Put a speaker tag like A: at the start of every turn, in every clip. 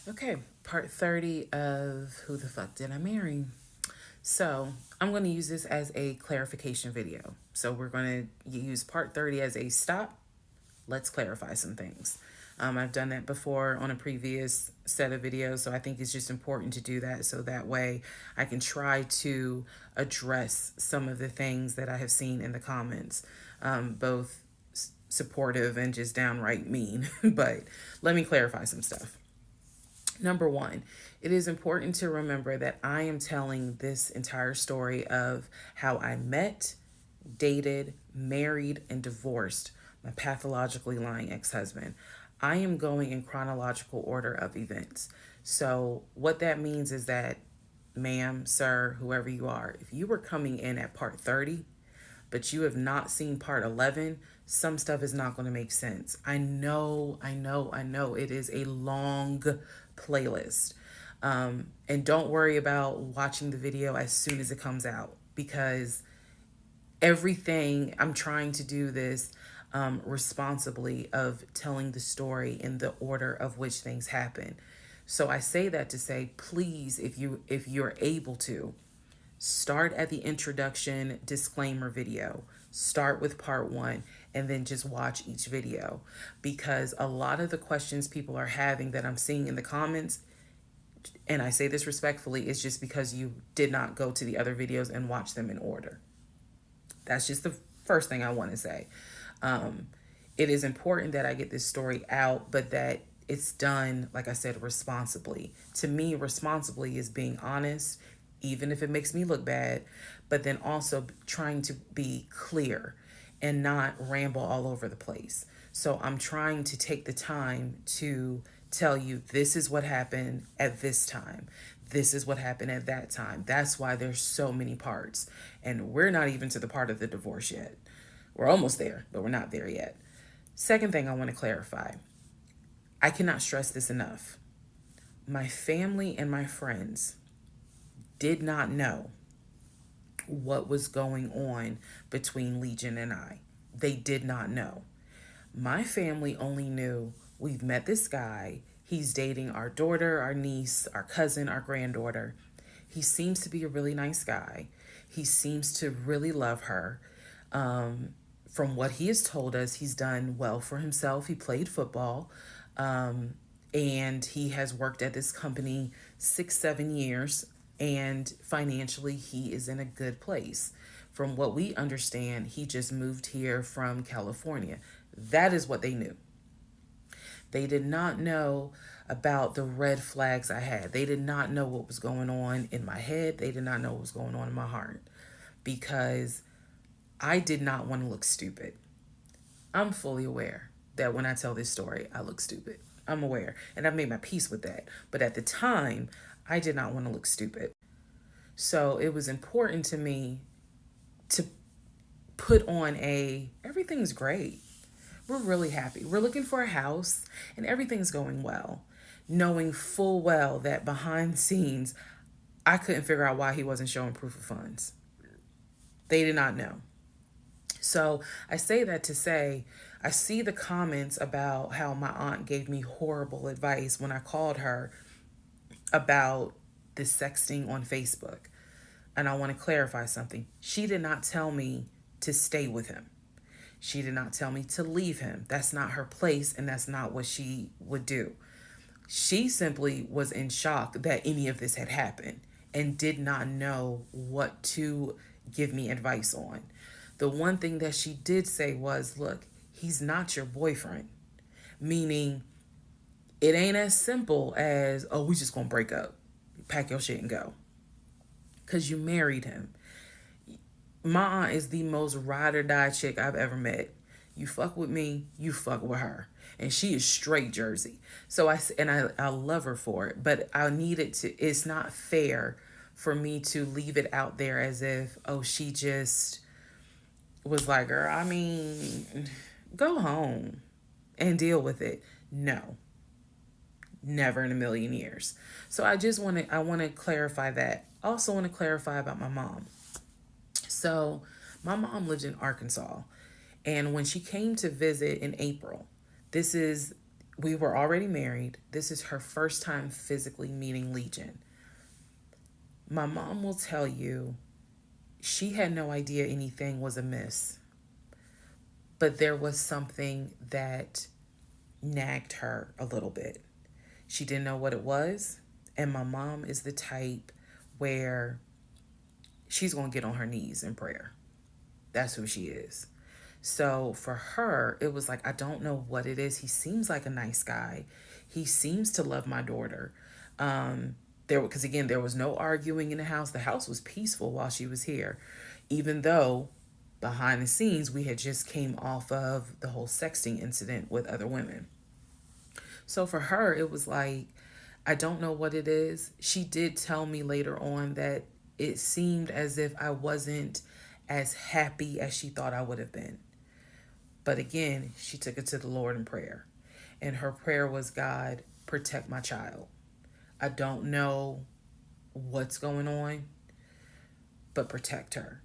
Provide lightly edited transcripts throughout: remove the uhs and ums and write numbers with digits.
A: Okay, part 30 of Who the Fuck Did I Marry? So, I'm going to use this as a clarification video. So, we're going to use part 30 as a stop. Let's clarify some things. I've done that before on a previous set of videos, so I think it's just important to do that so that way I can try to address some of the things that I have seen in the comments, both supportive and just downright mean. But let me clarify some stuff. Number one, it is important to remember that I am telling this entire story of how I met, dated, married, and divorced my pathologically lying ex husband. I am going in chronological order of events. So, what that means is that, ma'am, sir, whoever you are, if you were coming in at part 30, but you have not seen part 11, some stuff is not going to make sense. I know. It is a long playlist. And don't worry about watching the video as soon as it comes out because everything, I'm trying to do this responsibly of telling the story in the order of which things happen. So I say that to say, please, if you're able to, start at the introduction disclaimer video. Start with part one and then just watch each video because a lot of the questions people are having that I'm seeing in the comments, and I say this respectfully, is just because you did not go to the other videos and watch them in order. That's just the first thing I want to say. It is important that I get this story out, but that it's done, like I said, responsibly. To me, responsibly is being honest, even if it makes me look bad, but then also trying to be clear and not ramble all over the place. So I'm trying to take the time to tell you this is what happened at this time. This is what happened at that time. That's why there's so many parts. And we're not even to the part of the divorce yet. We're almost there, but we're not there yet. Second thing I want to clarify. I cannot stress this enough. My family and my friends did not know what was going on between Legion and I. They did not know. My family only knew we've met this guy. He's dating our daughter, our niece, our cousin, our granddaughter. He seems to be a really nice guy. He seems to really love her. From what he has told us, he's done well for himself. He played football. And he has worked at this company 6, 7 years. And financially, he is in a good place. From what we understand, he just moved here from California. That is what they knew. They did not know about the red flags I had. They did not know what was going on in my head. They did not know what was going on in my heart because I did not want to look stupid. I'm fully aware that when I tell this story, I look stupid. I'm aware. And I've made my peace with that. But at the time, I did not want to look stupid. So it was important to me to put on everything's great. We're really happy. We're looking for a house and everything's going well. Knowing full well that behind the scenes, I couldn't figure out why he wasn't showing proof of funds. They did not know. So I say that to say, I see the comments about how my aunt gave me horrible advice when I called her about the sexting on Facebook. And I want to clarify something. She did not tell me to stay with him. She did not tell me to leave him. That's not her place and that's not what she would do. She simply was in shock that any of this had happened and did not know what to give me advice on. The one thing that she did say was, look, he's not your boyfriend. Meaning, it ain't as simple as, oh, we just gonna break up. Pack your shit and go. Because you married him. My aunt is the most ride or die chick I've ever met. You fuck with me, you fuck with her. And she is straight Jersey. So I love her for it. But I needed to, it's not fair for me to leave it out there as if, oh, she just was like, girl, I mean, go home and deal with it. No, never in a million years. So I want to clarify that. I also want to clarify about my mom. So my mom lived in Arkansas. And when she came to visit in April, this is We were already married. This is her first time physically meeting Legion. My mom will tell you she had no idea anything was amiss, but there was something that nagged her a little bit. She didn't know what it was. And my mom is the type where she's going to get on her knees in prayer. That's who she is. So for her, it was like, I don't know what it is. He seems like a nice guy. He seems to love my daughter. Because again, there was no arguing in the house. The house was peaceful while she was here, even though behind the scenes we had just came off of the whole sexting incident with other women. So for her, it was like, I don't know what it is. She did tell me later on that it seemed as if I wasn't as happy as she thought I would have been. But again, she took it to the Lord in prayer. And her prayer was, God, protect my child. I don't know what's going on, but protect her.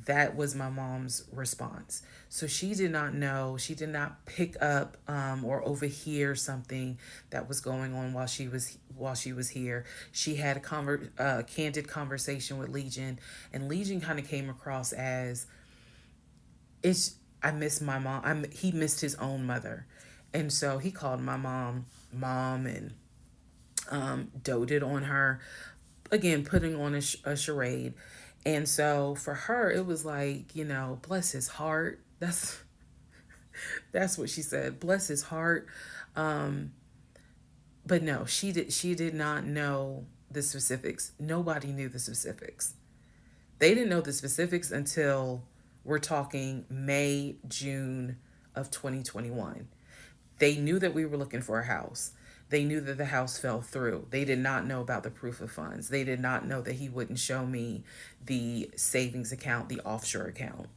A: That was my mom's response. So she did not know, she did not pick up or overhear something that was going on while she was here. She had a candid conversation with Legion, and Legion kind of came across as, I miss my mom. He missed his own mother, and so he called my mom, and doted on her, again putting on a charade. And so for her, it was like, bless his heart. That's what she said. Bless his heart. But no, she did not know the specifics. Nobody knew the specifics. They didn't know the specifics until we're talking May, June of 2021. They knew that we were looking for a house. They knew that the house fell through. They did not know about the proof of funds. They did not know that he wouldn't show me the savings account, the offshore account.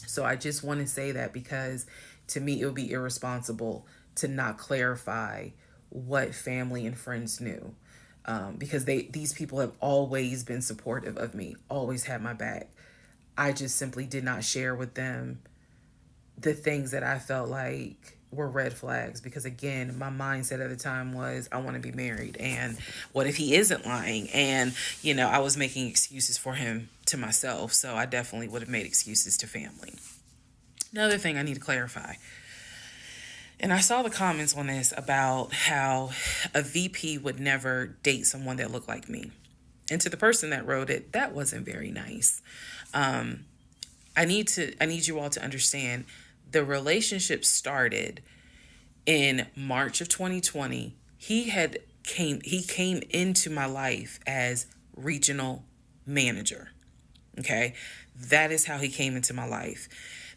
A: So I just want to say that because to me, it would be irresponsible to not clarify what family and friends knew. Because these people have always been supportive of me, always had my back. I just simply did not share with them the things that I felt like were red flags, because again, my mindset at the time was, I want to be married, and what if he isn't lying? And I was making excuses for him to myself, so I definitely would have made excuses to family. Another thing I need to clarify, and I saw the comments on this about how a VP would never date someone that looked like me. And to the person that wrote it, that wasn't very nice. I need you all to understand, the relationship started in March of 2020. He came into my life as regional manager. Okay. That is how he came into my life.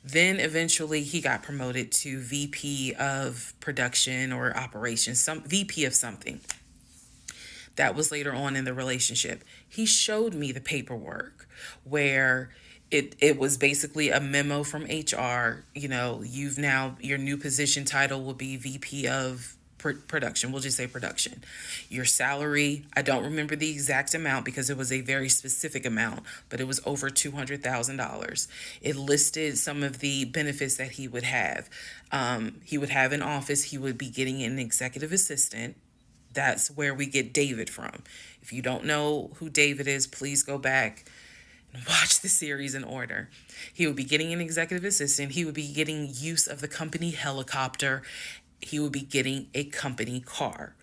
A: Then eventually he got promoted to VP of production or operations, some VP of something. That was later on in the relationship. He showed me the paperwork where it was basically a memo from HR. Your new position title will be VP of production. We'll just say production. Your salary, I don't remember the exact amount because it was a very specific amount, but it was over $200,000. It listed some of the benefits that he would have. He would have an office. He would be getting an executive assistant. That's where we get David from. If you don't know who David is, please go back and watch the series in order. He would be getting an executive assistant. He would be getting use of the company helicopter. He would be getting a company car.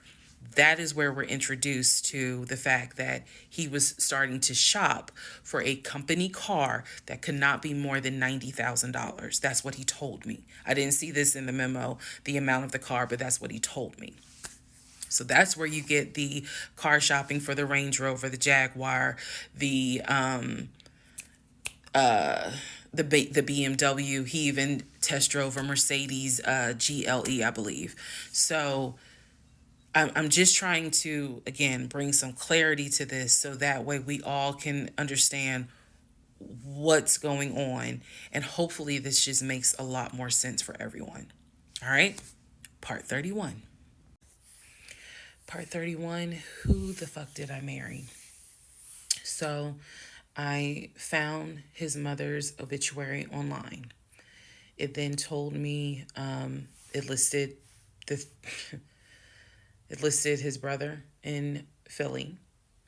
A: That is where we're introduced to the fact that he was starting to shop for a company car that could not be more than $90,000. That's what he told me. I didn't see this in the memo, the amount of the car, but that's what he told me. So that's where you get the car shopping for the Range Rover, the Jaguar, the BMW. He even test drove a Mercedes GLE, I believe. So I'm just trying to, again, bring some clarity to this so that way we all can understand what's going on. And hopefully this just makes a lot more sense for everyone. All right, part 31. Part 31, who the fuck did I marry? So I found his mother's obituary online. It then told me, it listed The it listed his brother in Philly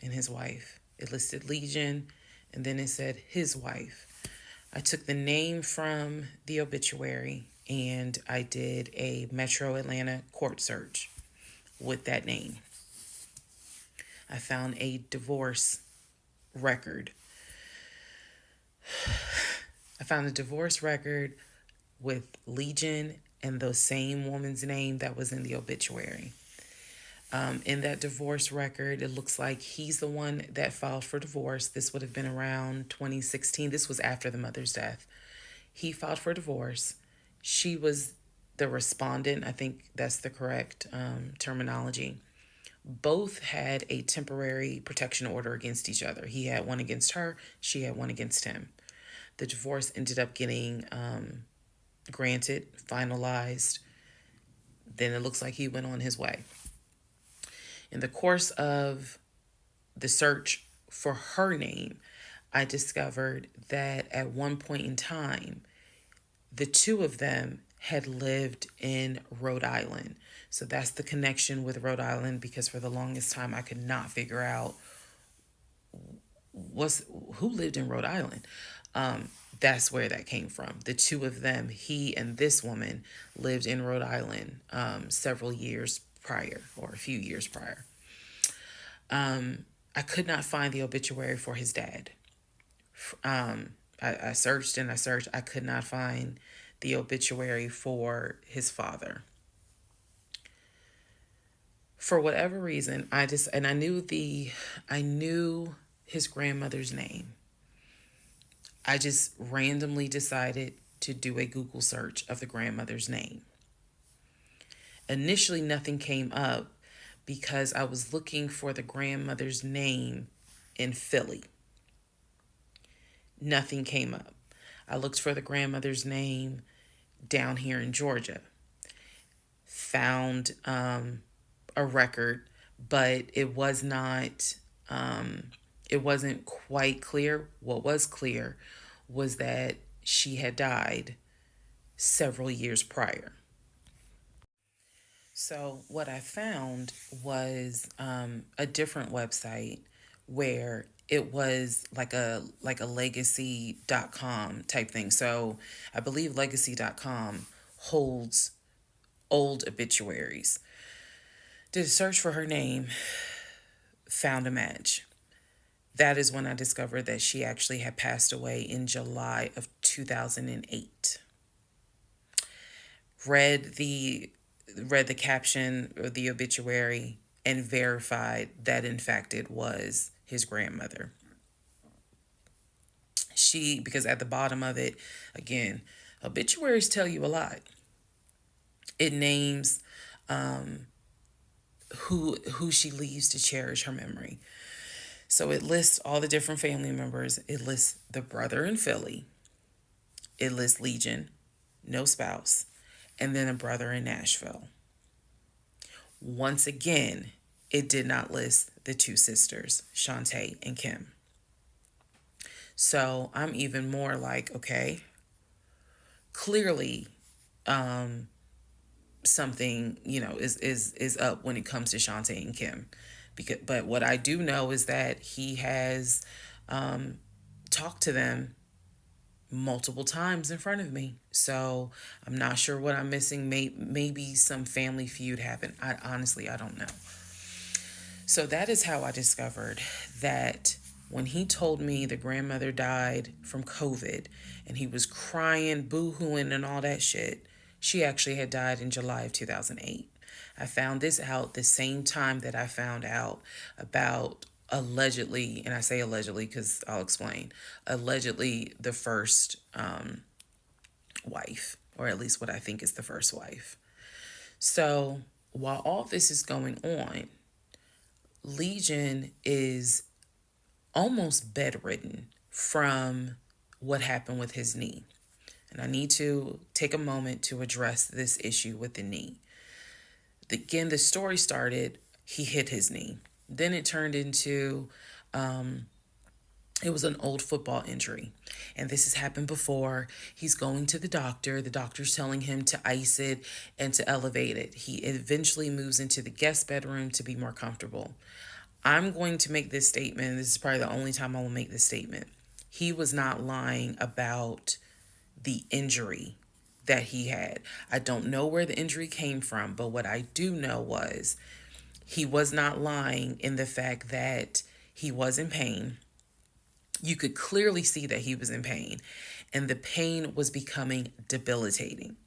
A: and his wife. It listed Legion, and then it said his wife. I took the name from the obituary and I did a Metro Atlanta court search with that name. I found a divorce record. I found a divorce record with Legion and the same woman's name that was in the obituary. In that divorce record, it looks like he's the one that filed for divorce. This would have been around 2016. This was after the mother's death. He filed for divorce. She was the respondent. I think that's the correct terminology. Both had a temporary protection order against each other. He had one against her. She had one against him. The divorce ended up getting granted, finalized. Then it looks like he went on his way. In the course of the search for her name, I discovered that at one point in time, the two of them had lived in Rhode Island. So that's the connection with Rhode Island, because for the longest time I could not figure out who lived in Rhode Island. That's where that came from. The two of them, he and this woman, lived in Rhode Island several years prior, or a few years prior. I could not find the obituary for his dad. I searched and I searched. I could not find the obituary for his father. For whatever reason, I knew his grandmother's name. I just randomly decided to do a Google search of the grandmother's name. Initially, nothing came up because I was looking for the grandmother's name in Philly. Nothing came up. I looked for the grandmother's name down here in Georgia. Found a record, but it wasn't quite clear. What was clear was that she had died several years prior. So what I found was a different website where it was like a legacy.com type thing. So I believe legacy.com holds old obituaries. Did a search for her name, found a match. That is when I discovered that she actually had passed away in July of 2008. Read the caption or the obituary and verified that in fact it was his grandmother. Because at the bottom of it, again, obituaries tell you a lot. It names who she leaves to cherish her memory. So it lists all the different family members. It lists the brother in Philly. It lists Legion, no spouse, and then a brother in Nashville. Once again, it did not list the two sisters, Shantae and Kim. So I'm even more like, okay, clearly something, is up when it comes to Shantae and Kim. But what I do know is that he has talked to them multiple times in front of me. So I'm not sure what I'm missing. Maybe some family feud happened. I don't know. So that is how I discovered that when he told me the grandmother died from COVID and he was crying, boo-hooing and all that shit, she actually had died in July of 2008. I found this out the same time that I found out about allegedly, and I say allegedly because I'll explain, allegedly the first wife, or at least what I think is the first wife. So while all this is going on, Legion is almost bedridden from what happened with his knee. And I need to take a moment to address this issue with the knee. Again, the story started, he hit his knee. Then it turned into It was an old football injury. And this has happened before. He's going to the doctor. The doctor's telling him to ice it and to elevate it. He eventually moves into the guest bedroom to be more comfortable. I'm going to make this statement. This is probably the only time I will make this statement. He was not lying about the injury that he had. I don't know where the injury came from, but what I do know was he was not lying in the fact that he was in pain. You could clearly see that he was in pain, and the pain was becoming debilitating.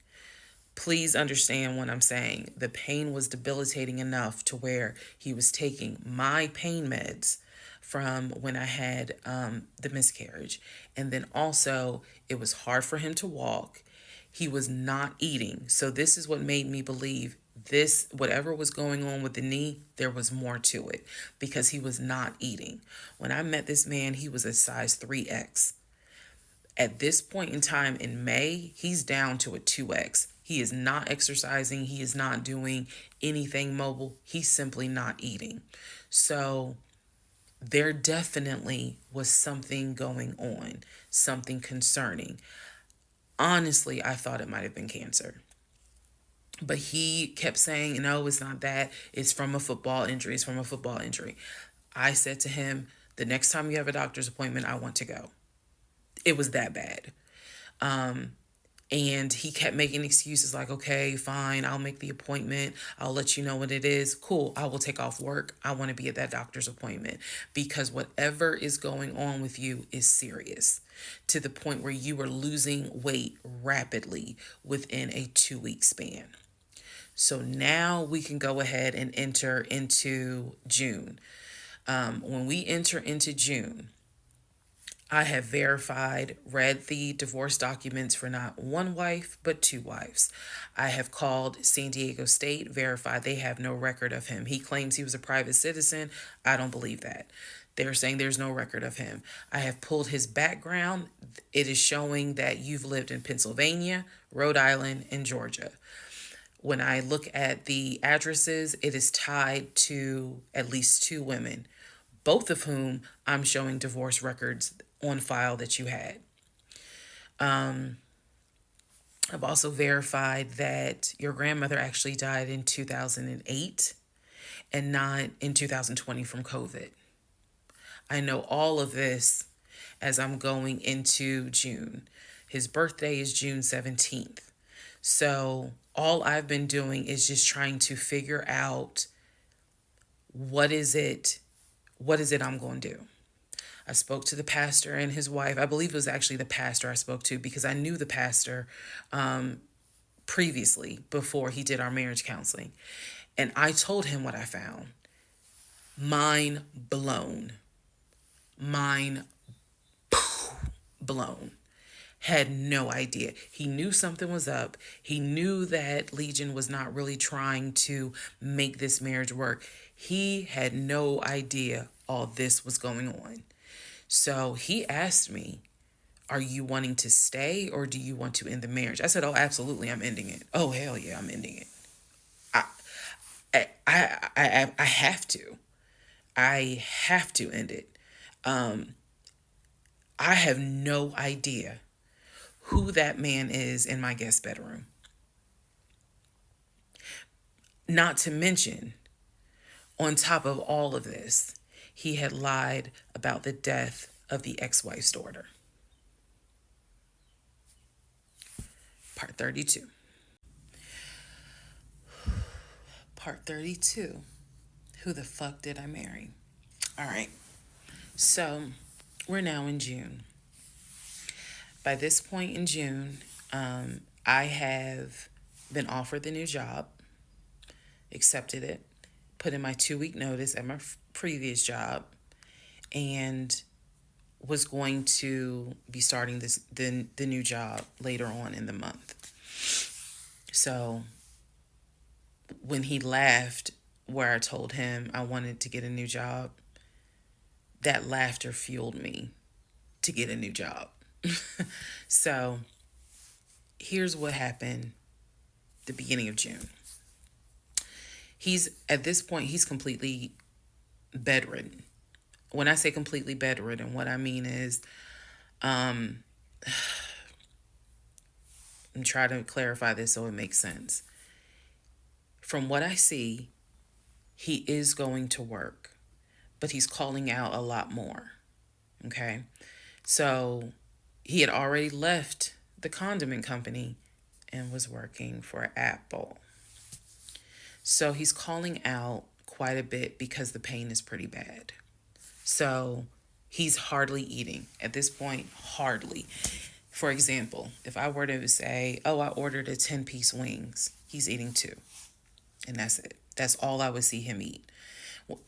A: Please understand what I'm saying. The pain was debilitating enough to where he was taking my pain meds from when I had the miscarriage. And then also, it was hard for him to walk. He was not eating. So this is what made me believe this, whatever was going on with the knee, there was more to it because he was not eating. When I met this man, he was a size 3X. At this point in time in May, he's down to a 2X. He is not exercising. He is not doing anything mobile. He's simply not eating. So there definitely was something going on, something concerning. Honestly, I thought it might have been cancer. But he kept saying, no, it's not that. It's from a football injury. It's from a football injury. I said to him, the next time you have a doctor's appointment, I want to go. It was that bad. And he kept making excuses like, okay, fine, I'll make the appointment. I'll let you know what it is. Cool, I will take off work. I want to be at that doctor's appointment because whatever is going on with you is serious to the point where you are losing weight rapidly within a 2-week span. So now we can go ahead and enter into June. When we enter into June, I have verified, read the divorce documents for not one wife, but 2 wives. I have called San Diego State, verified they have no record of him. He claims he was a private citizen. I don't believe that. They're saying there's no record of him. I have pulled his background. It is showing that you've lived in Pennsylvania, Rhode Island, and Georgia. When I look at the addresses, it is tied to at least 2 women, both of whom I'm showing divorce records on file that you had. I've also verified that your grandmother actually died in 2008 and not in 2020 from COVID. I know all of this as I'm going into June. His birthday is June 17th. So all I've been doing is just trying to figure out what is it I'm going to do. I spoke to the pastor and his wife. I believe it was actually the pastor I spoke to because I knew the pastor previously before he did our marriage counseling. And I told him what I found. Mind blown. Mind blown. Had no idea. He knew something was up. He knew that Legion was not really trying to make this marriage work. He had no idea all this was going on. So he asked me, are you wanting to stay or do you want to end the marriage? I said, oh, absolutely, I'm ending it. Oh, hell yeah, I'm ending it. I have to. I have to end it. I have no idea who that man is in my guest bedroom. Not to mention, on top of all of this, he had lied about the death of the ex-wife's daughter. Part 32. Part 32. Who the fuck did I marry? All right. So we're now in June. By this point in June, I have been offered the new job, accepted it, put in my 2-week notice at my previous job, and was going to be starting the new job later on in the month. So when he laughed where I told him I wanted to get a new job, that laughter fueled me to get a new job. So here's what happened the beginning of June. At this point, he's completely bedridden. When I say completely bedridden, what I mean is, I'm trying to clarify this so it makes sense. From what I see, he is going to work, but he's calling out a lot more. Okay. So he had already left the condiment company and was working for Apple. So he's calling out quite a bit because the pain is pretty bad. So he's hardly eating at this point, hardly. For example, if I were to say, oh, I ordered a 10-piece wings, he's eating two. And that's it. That's all I would see him eat.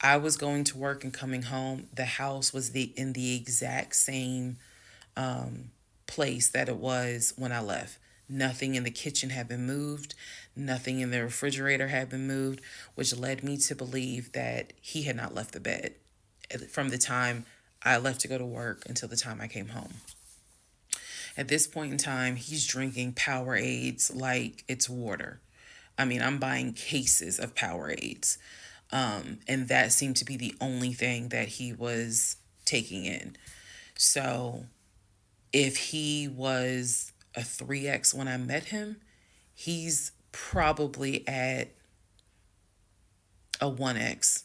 A: I was going to work and coming home. The house was in the exact same place that it was when I left. Nothing in the kitchen had been moved. Nothing in the refrigerator had been moved, which led me to believe that he had not left the bed from the time I left to go to work until the time I came home. At this point in time, he's drinking Powerades like it's water. I mean, I'm buying cases of Powerades. And that seemed to be the only thing that he was taking in. So if he was a 3X when I met him, he's probably at a 1X,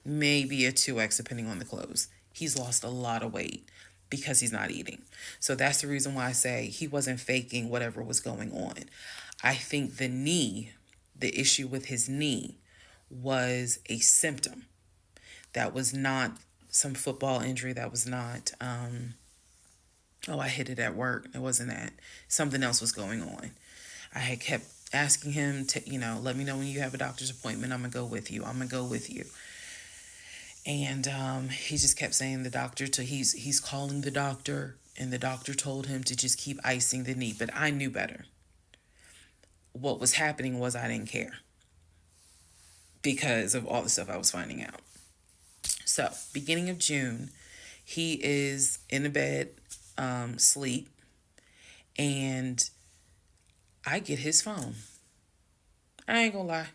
A: maybe a 2X, depending on the clothes. He's lost a lot of weight because he's not eating. So that's the reason why I say he wasn't faking whatever was going on. I think the issue with his knee was a symptom. That was not some football injury. That was not, I hit it at work. It wasn't that. Something else was going on. I had kept asking him to, let me know when you have a doctor's appointment. I'm going to go with you. I'm going to go with you. And he just kept saying the doctor, he's calling the doctor, and the doctor told him to just keep icing the knee. But I knew better. What was happening was I didn't care because of all the stuff I was finding out. So, beginning of June, he is in the bed, sleep, and I get his phone. I ain't gonna lie.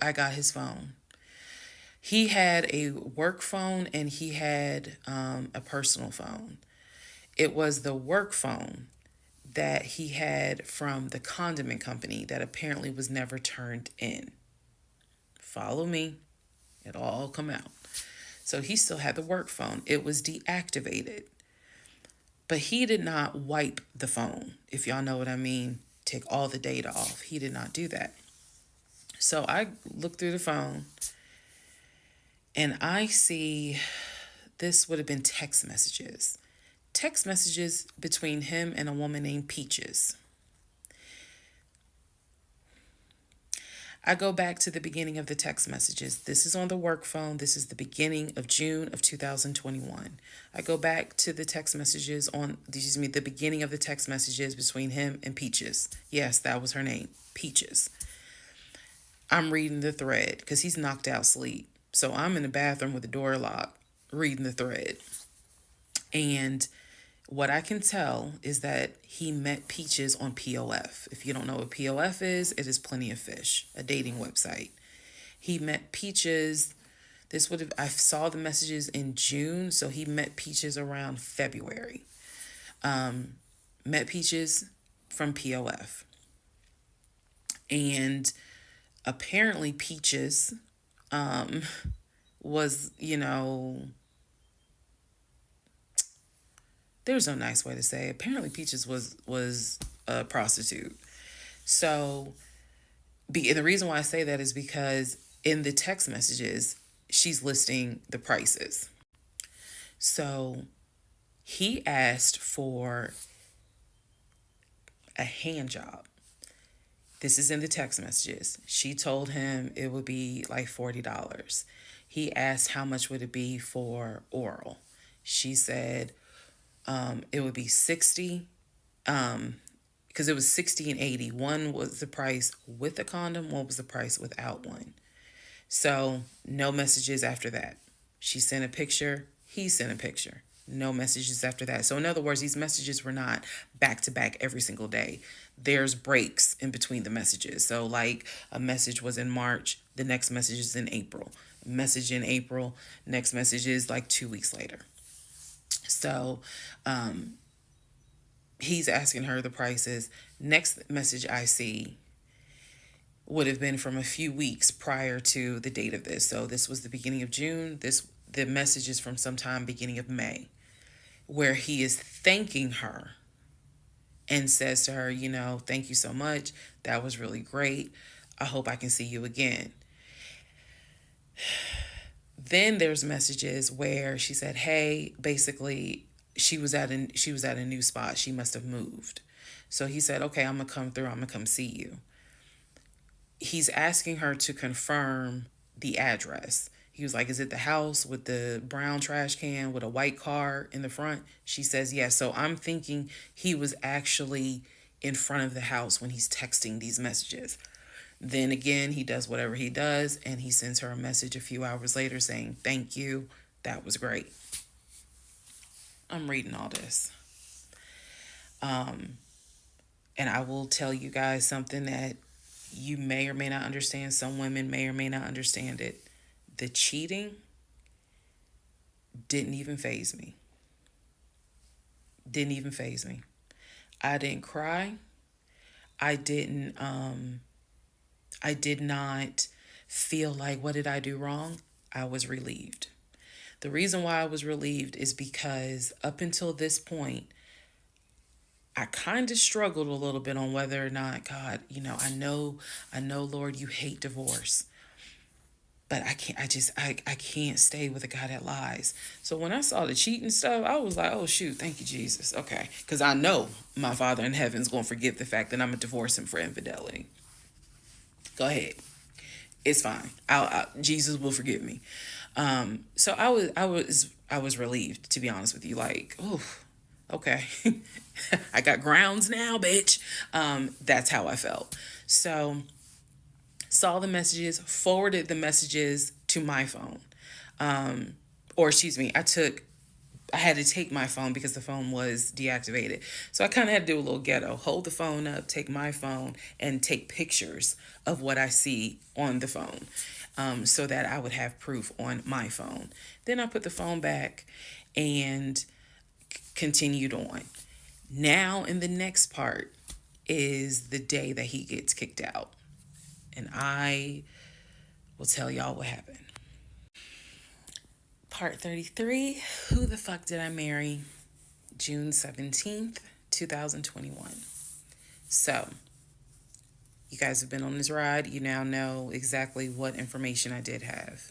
A: I got his phone. He had a work phone and he had a personal phone. It was the work phone that he had from the condiment company that apparently was never turned in. Follow me. It'll all come out. So he still had the work phone. It was deactivated. But he did not wipe the phone, if y'all know what I mean. Take all the data off. He did not do that. So I look through the phone and I see this would have been text messages. Text messages between him and a woman named Peaches. I go back to the beginning of the text messages. This is on the work phone. This is the beginning of June of 2021. I go back to the text messages the beginning of the text messages between him and Peaches. Yes, that was her name, Peaches. I'm reading the thread because he's knocked out sleep. So I'm in the bathroom with the door locked, reading the thread. And what I can tell is that he met Peaches on POF. If you don't know what POF is, it is Plenty of Fish, a dating website. He met Peaches. I saw the messages in June, so he met Peaches around February. Met Peaches from POF. And apparently Peaches was, there's no nice way to say it. Apparently Peaches was a prostitute. So, and the reason why I say that is because in the text messages, she's listing the prices. So he asked for a hand job. This is in the text messages. She told him it would be like $40. He asked how much would it be for oral. She said it would be $60, because it was $60 and $80. One was the price with a condom, one was the price without one. So no messages after that. She sent a picture, he sent a picture. No messages after that. So in other words, these messages were not back to back every single day. There's breaks in between the messages. So like a message was in March, the next message is in April. message in April. Next message is like 2 weeks later. So he's asking her the prices. Next message I see would have been from a few weeks prior to the date of this. So this was the beginning of June. The message is from sometime beginning of May, where he is thanking her and says to her, thank you so much. That was really great. I hope I can see you again. Then there's messages where she said, hey, basically she was at a new spot. She must have moved. So he said, okay, I'm going to come through. I'm going to come see you. He's asking her to confirm the address. He was like, is it the house with the brown trash can with a white car in the front? She says, yes. So I'm thinking he was actually in front of the house when he's texting these messages. Then again, he does whatever he does, and he sends her a message a few hours later saying, thank you. That was great. I'm reading all this. And I will tell you guys something that you may or may not understand. Some women may or may not understand it. The cheating didn't even faze me. Didn't even faze me. I didn't cry. I did not feel like, what did I do wrong? I was relieved. The reason why I was relieved is because up until this point, I kind of struggled a little bit on whether or not, God, I know, Lord, you hate divorce, but I can't stay with a guy that lies. So when I saw the cheating stuff, I was like, oh shoot, thank you, Jesus. Okay. Because I know my Father in heaven's going to forgive the fact that I'm going to divorce him for infidelity. Go ahead. It's fine. Jesus will forgive me. So I was relieved, to be honest with you. Like, oh, okay. I got grounds now, bitch. That's how I felt. So saw the messages, forwarded the messages to my phone. Or excuse me, I had to take my phone because the phone was deactivated. So I kind of had to do a little ghetto. Hold the phone up, take my phone, and take pictures of what I see on the phone so that I would have proof on my phone. Then I put the phone back and continued on. Now, in the next part is the day that he gets kicked out. And I will tell y'all what happened. Part 33, who the fuck did I marry? June 17th, 2021. So, you guys have been on this ride. You now know exactly what information I did have.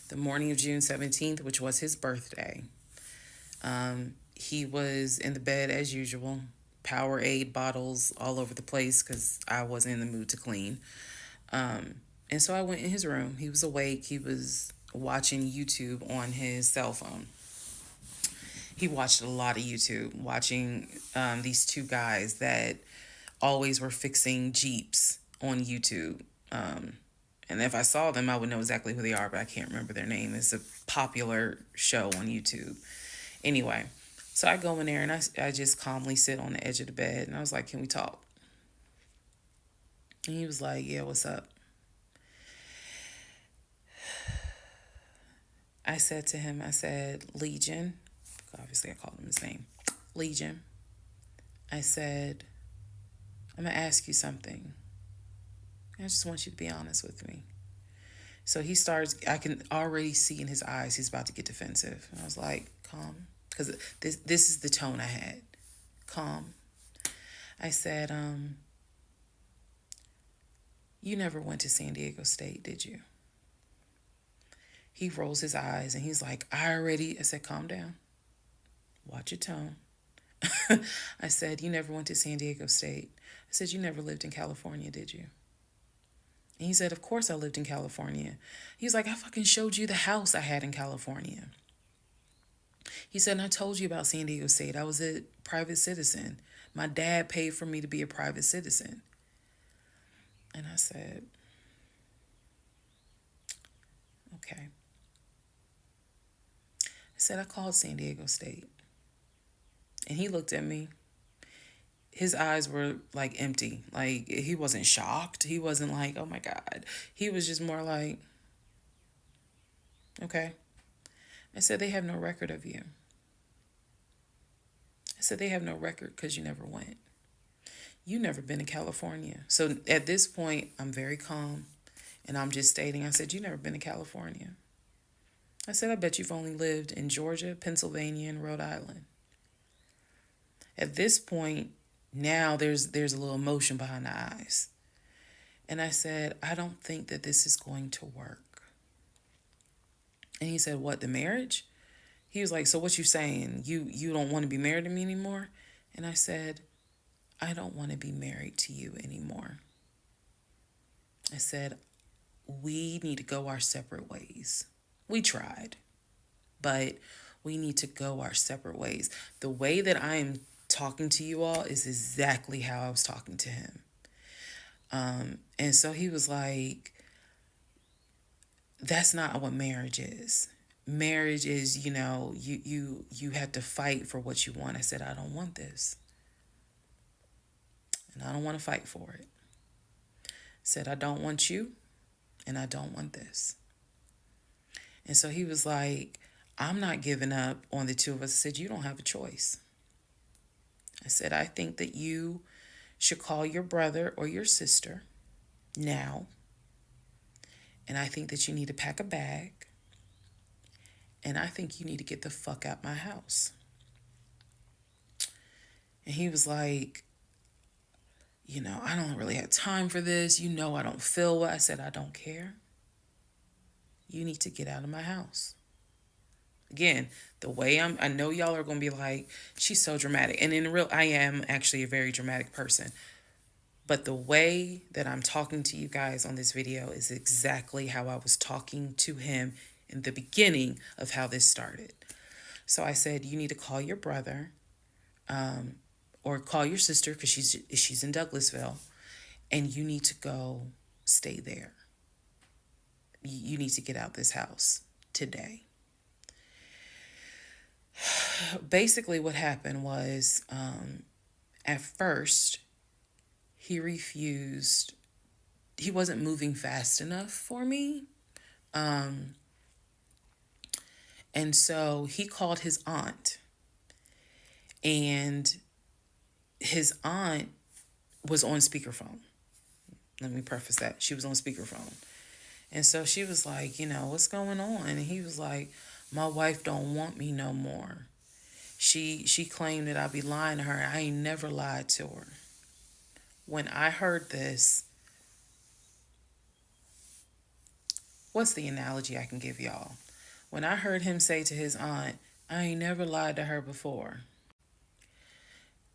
A: The morning of June 17th, which was his birthday, he was in the bed as usual. Powerade bottles all over the place because I wasn't in the mood to clean. And so I went in his room. He was awake. He was watching YouTube on his cell phone. He watched a lot of YouTube, watching these two guys that always were fixing Jeeps on YouTube. And if I saw them, I would know exactly who they are, but I can't remember their name. It's a popular show on YouTube. Anyway, so I go in there and I just calmly sit on the edge of the bed. And I was like, can we talk? And he was like, yeah, what's up? I said to him, Legion. Obviously, I called him his name. Legion. I said, I'm going to ask you something. I just want you to be honest with me. So he starts, I can already see in his eyes, he's about to get defensive. And I was like, calm. Because this is the tone I had. Calm. I said, you never went to San Diego State, did you? He rolls his eyes and he's like, I said, calm down. Watch your tone. I said, you never went to San Diego State. I said, you never lived in California, did you? And he said, of course I lived in California. He's like, I fucking showed you the house I had in California. He said, and I told you about San Diego State. I was a private citizen. My dad paid for me to be a private citizen. And I said, okay. I said, I called San Diego State. And he looked at me. His eyes were like empty. Like he wasn't shocked. He wasn't like, oh my God. He was just more like, Okay. I said, they have no record of you. I said, they have no record because you never went. You never been to California. So at this point, I'm very calm and I'm just stating, I said, you never been to California. I said, I bet you've only lived in Georgia, Pennsylvania, and Rhode Island. At this point, now there's a little emotion behind the eyes. And I said, I don't think that this is going to work. And he said, what, the marriage? He was like, so what you saying? You don't want to be married to me anymore? And I said, I don't want to be married to you anymore. I said, we need to go our separate ways. We tried, but we need to go our separate ways. The way that I am talking to you all is exactly how I was talking to him. And so he was like, that's not what marriage is. Marriage is, you have to fight for what you want. I said, I don't want this. And I don't want to fight for it. I said, I don't want you, and I don't want this. And so he was like, I'm not giving up on the two of us. I said, you don't have a choice. I said, I think that you should call your brother or your sister now. And I think that you need to pack a bag. And I think you need to get the fuck out my house. And he was like, I don't really have time for this. I don't feel well. I said, I don't care. You need to get out of my house. Again, the way I know y'all are going to be like, she's so dramatic. And I am actually a very dramatic person. But the way that I'm talking to you guys on this video is exactly how I was talking to him in the beginning of how this started. So I said, you need to call your brother, or call your sister because she's in Douglasville, and you need to go stay there. You need to get out this house today. Basically what happened was, at first, he refused. He wasn't moving fast enough for me. And so he called his aunt. And his aunt was on speakerphone. Let me preface that. She was on speakerphone. And so she was like, what's going on? And he was like, my wife don't want me no more. She claimed that I be lying to her. I ain't never lied to her. When I heard this, what's the analogy I can give y'all? When I heard him say to his aunt, I ain't never lied to her before,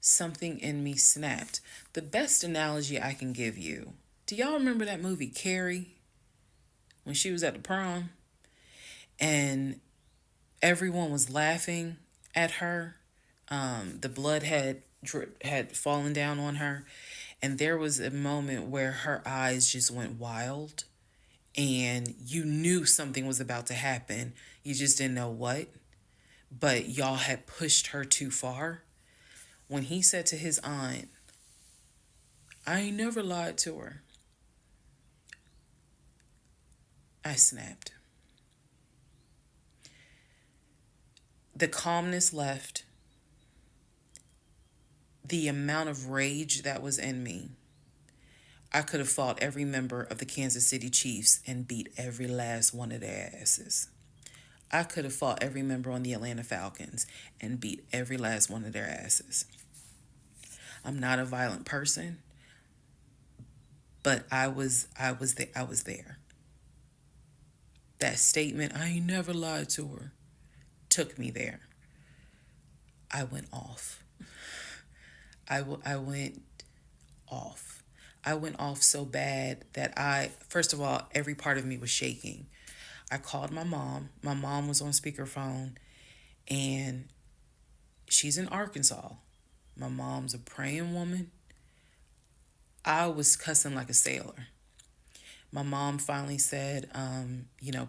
A: something in me snapped. The best analogy I can give you, do y'all remember that movie Carrie? When she was at the prom and everyone was laughing at her. The blood had fallen down on her. And there was a moment where her eyes just went wild. And you knew something was about to happen. You just didn't know what. But y'all had pushed her too far. When he said to his aunt, I ain't never lied to her, I snapped. The calmness left. The amount of rage that was in me. I could have fought every member of the Kansas City Chiefs and beat every last one of their asses. I could have fought every member on the Atlanta Falcons and beat every last one of their asses. I'm not a violent person, but I was there. That statement, I ain't never lied to her, took me there. I went off. I went off. I went off so bad that first of all, every part of me was shaking. I called my mom. My mom was on speakerphone, and she's in Arkansas. My mom's a praying woman. I was cussing like a sailor. My mom finally said,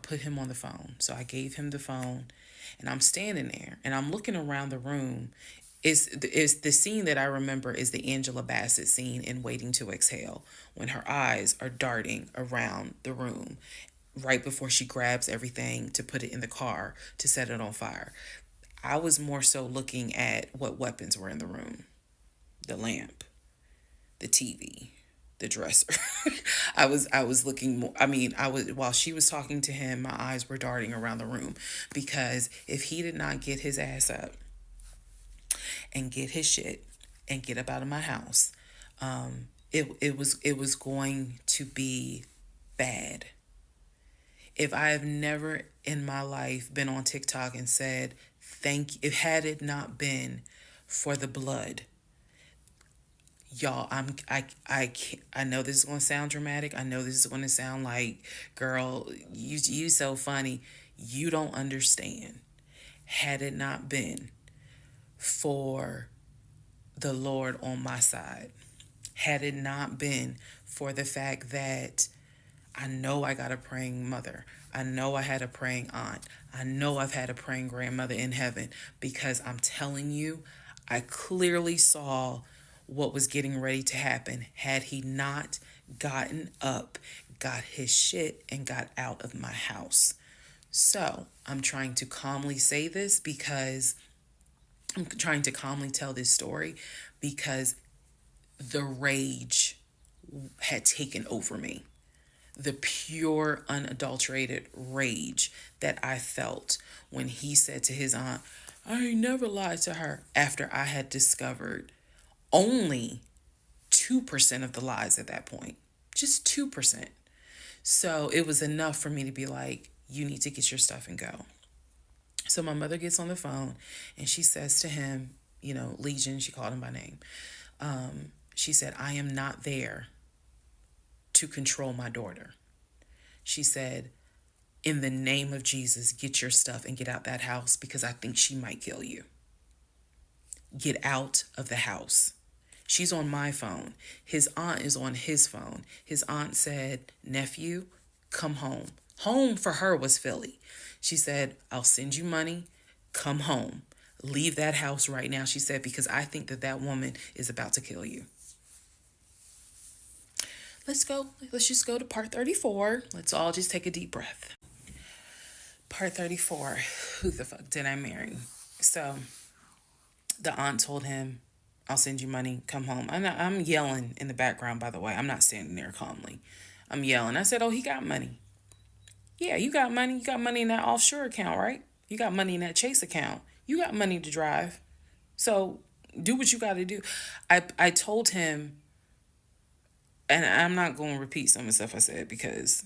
A: put him on the phone. So I gave him the phone, and I'm standing there, and I'm looking around the room. Is the scene that I remember is the Angela Bassett scene in Waiting to Exhale, when her eyes are darting around the room. right before she grabs everything to put it in the car to set it on fire. I was more so looking at what weapons were in the room: the lamp, the TV, the dresser. I was looking more. I mean, I was while she was talking to him, my eyes were darting around the room, because if he did not get his ass up and get his shit and get up out of my house, it was going to be bad. If I have never in my life been on TikTok and said thank, if had it not been for the blood, y'all, I know this is going to sound dramatic. I know this is going to sound like, girl, you so funny. You don't understand. Had it not been for the Lord on my side, had it not been for the fact that I know I got a praying mother, I know I had a praying aunt, I know I've had a praying grandmother in heaven, because I'm telling you, I clearly saw what was getting ready to happen had he not gotten up, got his shit, and got out of my house. So I'm trying to calmly say this because I'm trying to calmly tell this story because the rage had taken over me. The pure, unadulterated rage that I felt when he said to his aunt, I ain't never lied to her, after I had discovered only 2% of the lies at that point. Just 2%. So it was enough for me to be like, you need to get your stuff and go. So my mother gets on the phone and she says to him, Legion, she called him by name. She said, I am not there to control my daughter. She said, in the name of Jesus, get your stuff and get out that house, because I think she might kill you. Get out of the house. She's on my phone. His aunt is on his phone. His aunt said, nephew, come home. Home for her was Philly. She said, I'll send you money. Come home. Leave that house right now, she said, because I think that woman is about to kill you. Let's go. Let's just go to part 34. Let's all just take a deep breath. Part 34. Who the fuck did I marry? So the aunt told him, I'll send you money. Come home. I'm yelling in the background, by the way. I'm not standing there calmly. I'm yelling. I said, oh, he got money. Yeah, you got money. You got money in that offshore account, right? You got money in that Chase account. You got money to drive. So do what you got to do. I told him, and I'm not going to repeat some of the stuff I said because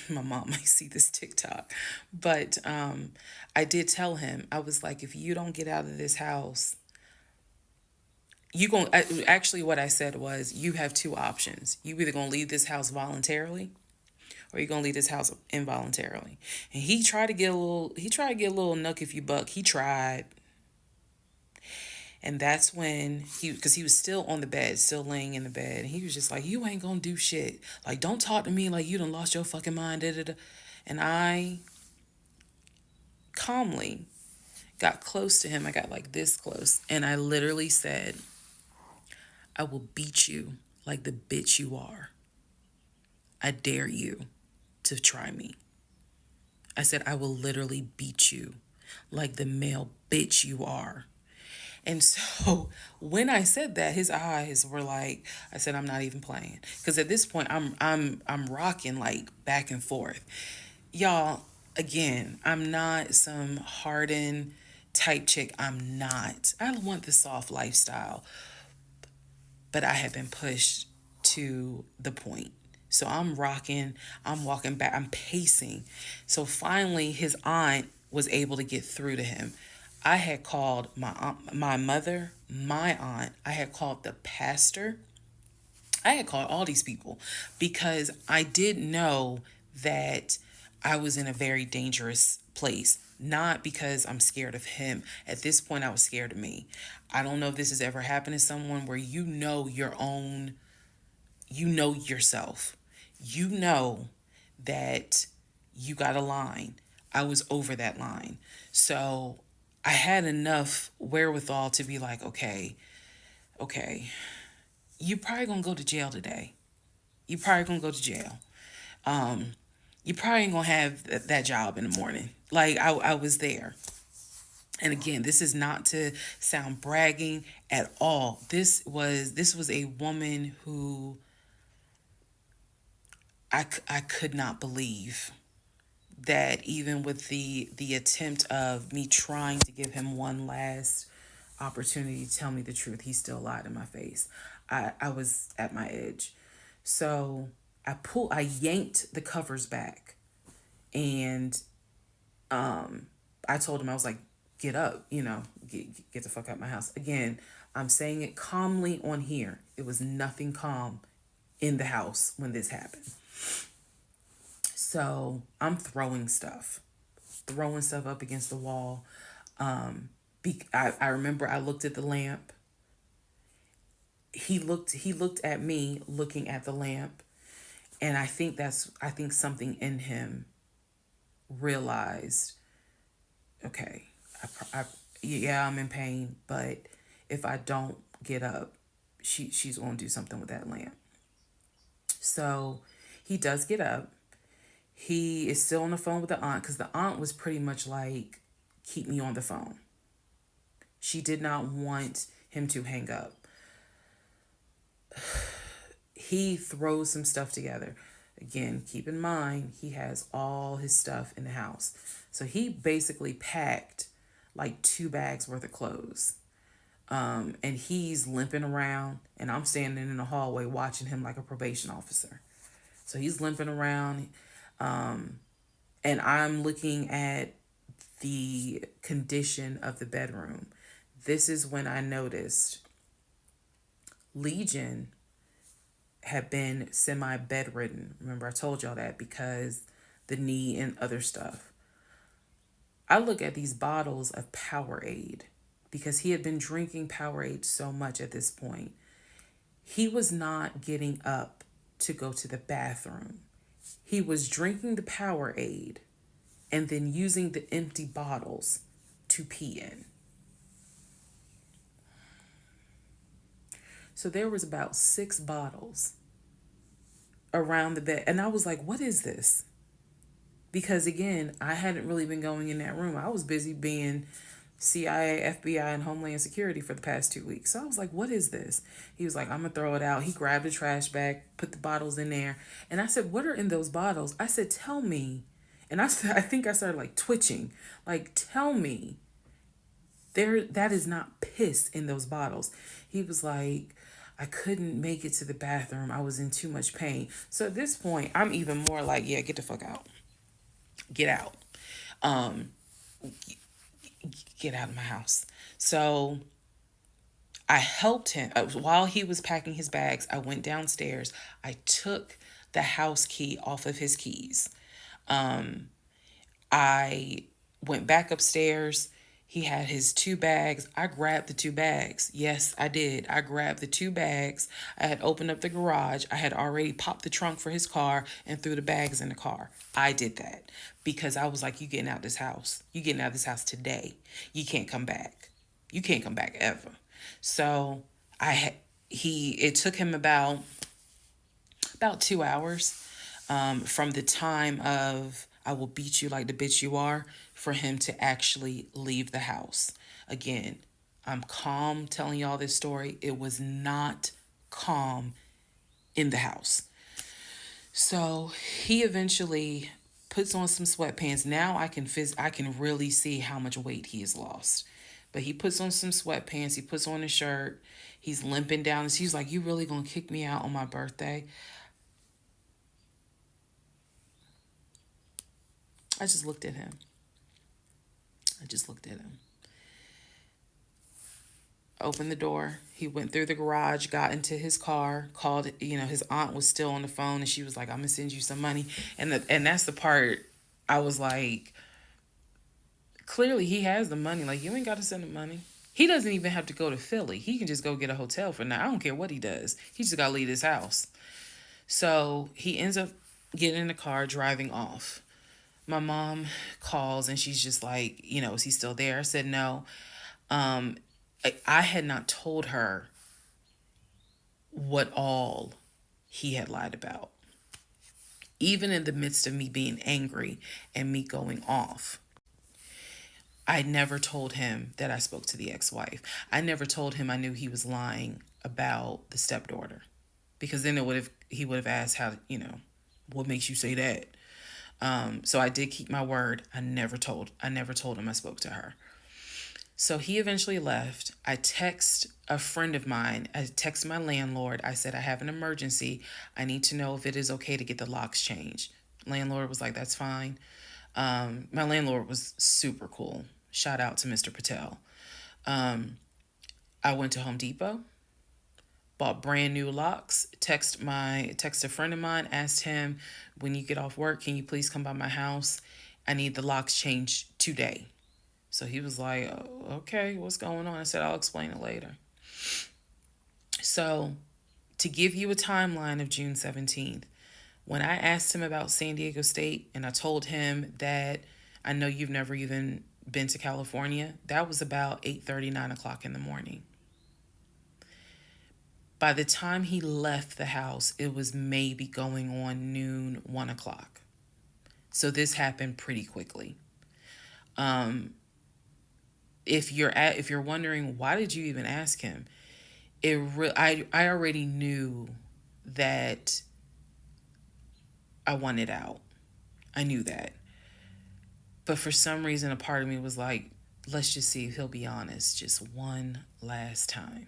A: my mom might see this TikTok. But I did tell him, I was like, if you don't get out of this house, actually what I said was, you have two options. You either going to leave this house voluntarily, or you're going to leave this house involuntarily. And he tried to get a little nuck if you buck. He tried. And that's when because he was still on the bed, still laying in the bed. And he was just like, you ain't going to do shit. Like, don't talk to me like you done lost your fucking mind. Da, da, da. And I calmly got close to him. I got like this close. And I literally said, I will beat you like the bitch you are. I dare you to try me. I said, I will literally beat you like the male bitch you are. And so when I said that, his eyes were like, I said, I'm not even playing. Because at this point, I'm rocking like back and forth. Y'all, again, I'm not some hardened type chick. I'm not. I want the soft lifestyle. But I have been pushed to the point. So I'm rocking, I'm walking back, I'm pacing. So finally, his aunt was able to get through to him. I had called my aunt, my mother, my aunt. I had called the pastor. I had called all these people because I did know that I was in a very dangerous place. Not because I'm scared of him. At this point, I was scared of me. I don't know if this has ever happened to someone where you know yourself. You know that you got a line. I was over that line. So I had enough wherewithal to be like, okay, you're probably going to go to jail today. You're probably going to go to jail. you probably ain't gonna have that job in the morning. Like I was there. And again, this is not to sound bragging at all. This was a woman who I could not believe that even with the attempt of me trying to give him one last opportunity to tell me the truth, he still lied in my face. I was at my edge. So I yanked the covers back, and I told him, I was like, get up, get the fuck out of my house. Again, I'm saying it calmly on here. It was nothing calm in the house when this happened. So I'm throwing stuff up against the wall. I remember I looked at the lamp. He looked at me looking at the lamp, and I think something in him realized, okay, yeah, I'm in pain, but if I don't get up, she's going to do something with that lamp. So he does get up. He is still on the phone with the aunt, because the aunt was pretty much like, keep me on the phone. She did not want him to hang up. He throws some stuff together. Again, keep in mind, he has all his stuff in the house. So he basically packed like 2 bags worth of clothes. And he's limping around, and I'm standing in the hallway watching him like a probation officer. So he's limping around, and I'm looking at the condition of the bedroom. This is when I noticed Legion had been semi-bedridden. Remember, I told y'all that, because the knee and other stuff. I look at these bottles of Powerade, because he had been drinking Powerade so much at this point. He was not getting up to go to the bathroom. He was drinking the Powerade and then using the empty bottles to pee in. So there was about 6 bottles around the bed. And I was like, what is this? Because again, I hadn't really been going in that room. I was busy being CIA, FBI, and Homeland Security for the past 2 weeks. So I was like, what is this? He was like, I'm going to throw it out. He grabbed a trash bag, put the bottles in there. And I said, what are in those bottles? I said, tell me. And I think I started like twitching. Like, tell me. That is not piss in those bottles. He was like, I couldn't make it to the bathroom. I was in too much pain. So at this point, I'm even more like, yeah, get the fuck out. Get out. Get out of my house. So I helped him. While he was packing his bags, I went downstairs. I took the house key off of his keys. I went back upstairs. He had his 2 bags. I grabbed the 2 bags. Yes, I did. I grabbed the 2 bags. I had opened up the garage. I had already popped the trunk for his car and threw the bags in the car. I did that because I was like, you getting out this house. You getting out of this house today. You can't come back. You can't come back ever. So it took him about 2 hours from the time of I will beat you like the bitch you are for him to actually leave the house. Again, I'm calm telling y'all this story. It was not calm in the house. So he eventually puts on some sweatpants. Now I can really see how much weight he has lost. But he puts on some sweatpants. He puts on a shirt. He's limping down. And he's like, you really gonna kick me out on my birthday? I just looked at him. Opened the door. He went through the garage, got into his car, called, his aunt was still on the phone, and she was like, I'm going to send you some money. And that's the part I was like, clearly he has the money. Like, you ain't got to send him money. He doesn't even have to go to Philly. He can just go get a hotel for now. I don't care what he does. He just got to leave his house. So he ends up getting in the car, driving off. My mom calls and she's just like, is he still there? I said no. I had not told her what all he had lied about. Even in the midst of me being angry and me going off, I never told him that I spoke to the ex-wife. I never told him I knew he was lying about the stepdaughter, because then he would have asked how, what makes you say that. So I did keep my word. I never told him I spoke to her. So he eventually left. I text a friend of mine. I text my landlord. I said, I have an emergency. I need to know if it is okay to get the locks changed. Landlord was like, that's fine. My landlord was super cool. Shout out to Mr. Patel. I went to Home Depot, bought brand new locks. Text a friend of mine, asked him, when you get off work, can you please come by my house? I need the locks changed today. So he was like, oh, okay, what's going on? I said, I'll explain it later. So to give you a timeline of June 17th, when I asked him about San Diego State and I told him that I know you've never even been to California, that was about 8:30, 9 o'clock in the morning. By the time he left the house, it was maybe going on noon, 1 o'clock. So this happened pretty quickly. If you're wondering, why did you even ask him? I already knew that I wanted out. I knew that. But for some reason, a part of me was like, let's just see if he'll be honest just one last time.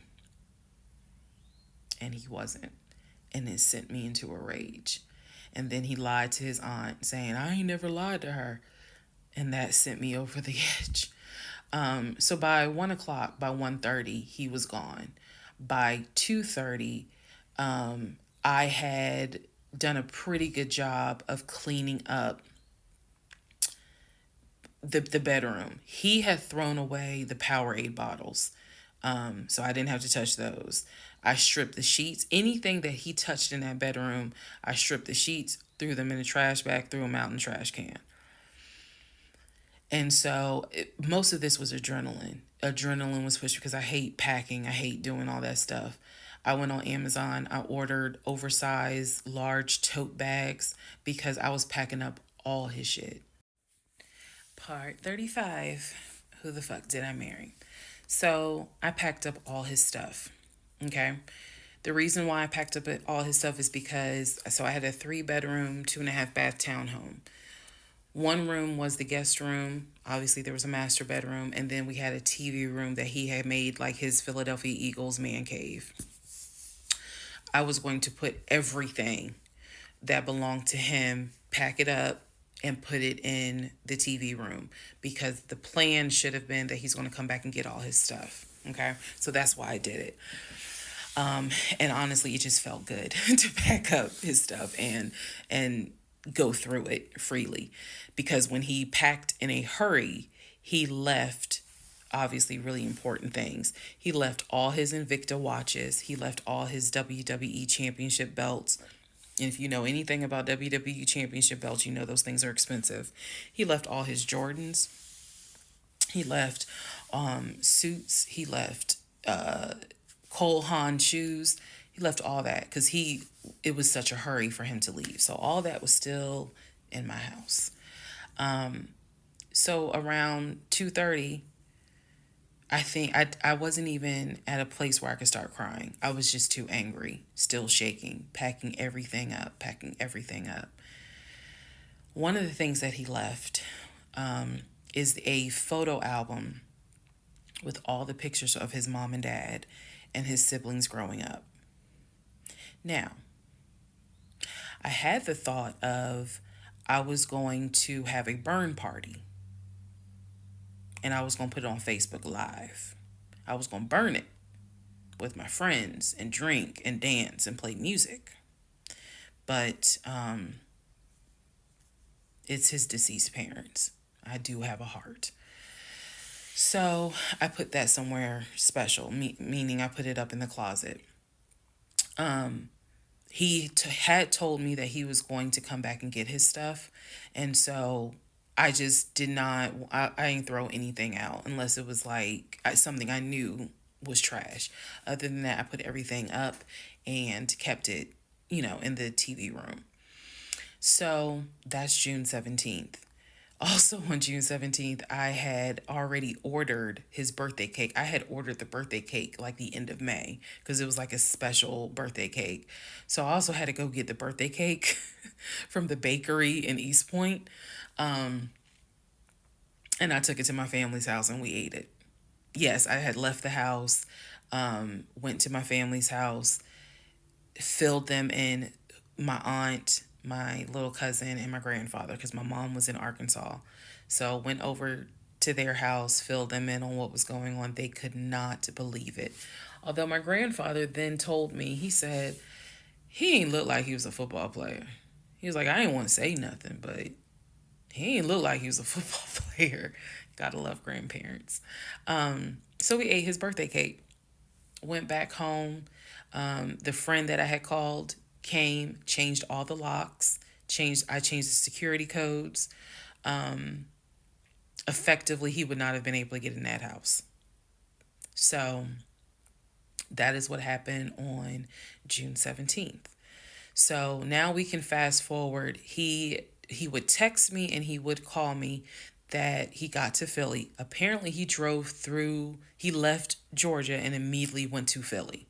A: And he wasn't. And it sent me into a rage. And then he lied to his aunt, saying, I ain't never lied to her. And that sent me over the edge. So by 1 o'clock, by 1:30, he was gone. By 2:30, I had done a pretty good job of cleaning up the bedroom. He had thrown away the Powerade bottles, so I didn't have to touch those. I stripped the sheets. Anything that he touched in that bedroom, I stripped the sheets, threw them in a trash bag, threw them out in the trash can. And so most of this was adrenaline. Adrenaline was pushed because I hate packing. I hate doing all that stuff. I went on Amazon. I ordered oversized, large tote bags because I was packing up all his shit. Part 35. Who the fuck did I marry? So I packed up all his stuff. Okay. The reason why I packed up all his stuff is because, so I had a 3-bedroom, 2.5-bath townhome. One room was the guest room. Obviously, there was a master bedroom. And then we had a TV room that he had made like his Philadelphia Eagles man cave. I was going to put everything that belonged to him, pack it up, and put it in the TV room, because the plan should have been that he's going to come back and get all his stuff. Okay. So that's why I did it. And honestly, it just felt good to pack up his stuff and go through it freely, because when he packed in a hurry, he left obviously really important things. He left all his Invicta watches. He left all his WWE championship belts. And if you know anything about WWE championship belts, you know those things are expensive. He left all his Jordans. He left suits. He left Cole Haan shoes. He left all that because it was such a hurry for him to leave. So all that was still in my house. So around 2:30, I think I wasn't even at a place where I could start crying. I was just too angry, still shaking, packing everything up. One of the things that he left is a photo album with all the pictures of his mom and dad and his siblings growing up. Now, I had the thought of I was going to have a burn party. And I was going to put it on Facebook Live. I was going to burn it with my friends and drink and dance and play music. But it's his deceased parents. I do have a heart. So I put that somewhere special, meaning I put it up in the closet. He had told me that he was going to come back and get his stuff. And so I just did not, I didn't throw anything out unless it was like something I knew was trash. Other than that, I put everything up and kept it, in the TV room. So that's June 17th. Also on June 17th, I had already ordered his birthday cake. I had ordered the birthday cake like the end of May because it was like a special birthday cake. So I also had to go get the birthday cake from the bakery in East Point. And I took it to my family's house and we ate it. Yes, I had left the house, went to my family's house, filled them in, my aunt, my little cousin, and my grandfather, because my mom was in Arkansas. So went over to their house, filled them in on what was going on. They could not believe it. Although my grandfather then told me, he said, he ain't look like he was a football player. He was like, I didn't want to say nothing, but he ain't look like he was a football player. Gotta love grandparents. So we ate his birthday cake, went back home. The friend that I had called came, changed all the locks, I changed the security codes. Effectively, he would not have been able to get in that house. So that is what happened on June 17th. So now we can fast forward. He would text me and he would call me that he got to Philly. Apparently he left Georgia and immediately went to Philly.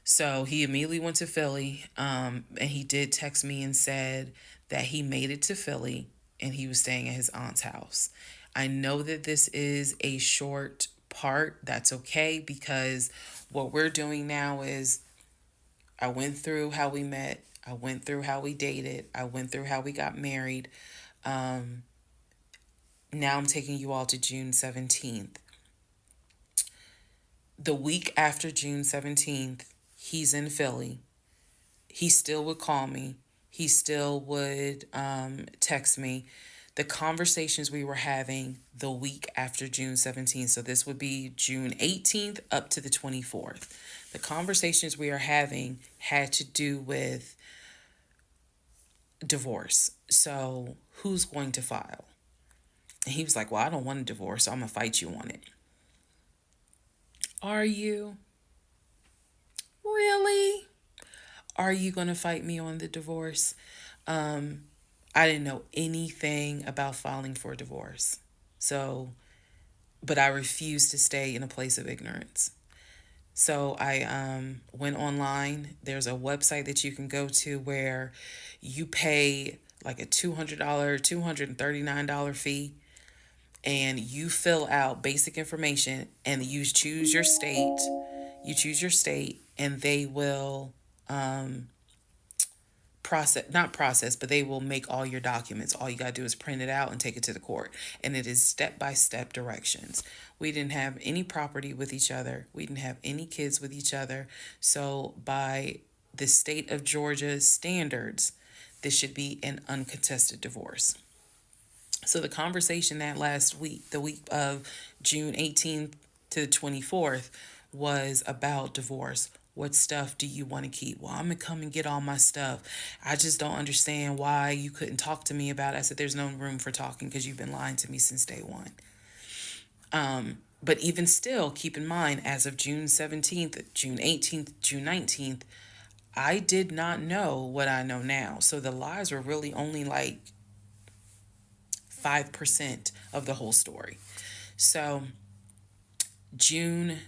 A: So he immediately went to Philly, and he did text me and said that he made it to Philly and he was staying at his aunt's house. I know that this is a short part. That's okay, because what we're doing now is I went through how we met, I went through how we dated, I went through how we got married. Now I'm taking you all to June 17th. The week after June 17th, he's in Philly. He still would call me. He still would text me. The conversations we were having the week after June 17th, so this would be June 18th up to the 24th. The conversations we are having had to do with divorce. So who's going to file? And he was like, well, I don't want a divorce, so I'm going to fight you on it. Are you? Really? Are you going to fight me on the divorce? I didn't know anything about filing for a divorce. So, but I refused to stay in a place of ignorance. So I went online. There's a website that you can go to where you pay like a $200, $239 fee, and you fill out basic information and you choose your state. You choose your state and they will not process, but they will make all your documents. All you got to do is print it out and take it to the court. And it is step-by-step directions. We didn't have any property with each other. We didn't have any kids with each other. So by the state of Georgia's standards, this should be an uncontested divorce. So the conversation that last week, the week of June 18th to the 24th, was about divorce. What stuff do you want to keep? Well, I'm going to come and get all my stuff. I just don't understand why you couldn't talk to me about it. I said, there's no room for talking because you've been lying to me since day one. But even still, keep in mind, as of June 17th, June 18th, June 19th, I did not know what I know now. So the lies were really only like 5% of the whole story. So June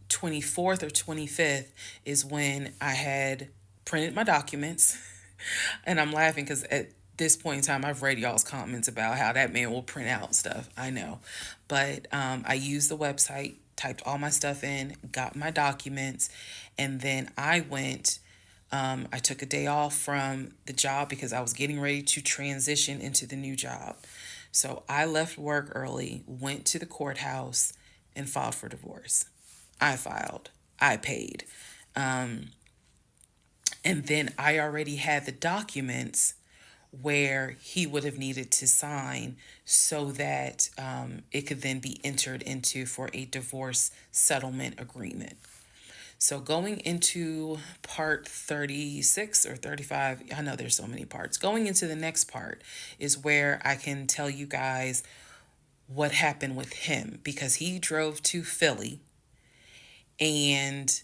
A: 24th or 25th is when I had printed my documents. And I'm laughing because at this point in time, I've read y'all's comments about how that man will print out stuff. I know. But I used the website, typed all my stuff in, got my documents, and then I went. I took a day off from the job because I was getting ready to transition into the new job. So I left work early, went to the courthouse, and filed for divorce. I filed. I paid. And then I already had the documents where he would have needed to sign so that it could then be entered into for a divorce settlement agreement. So going into part 36 or 35, I know there's so many parts. Going into the next part is where I can tell you guys what happened with him, because he drove to Philly and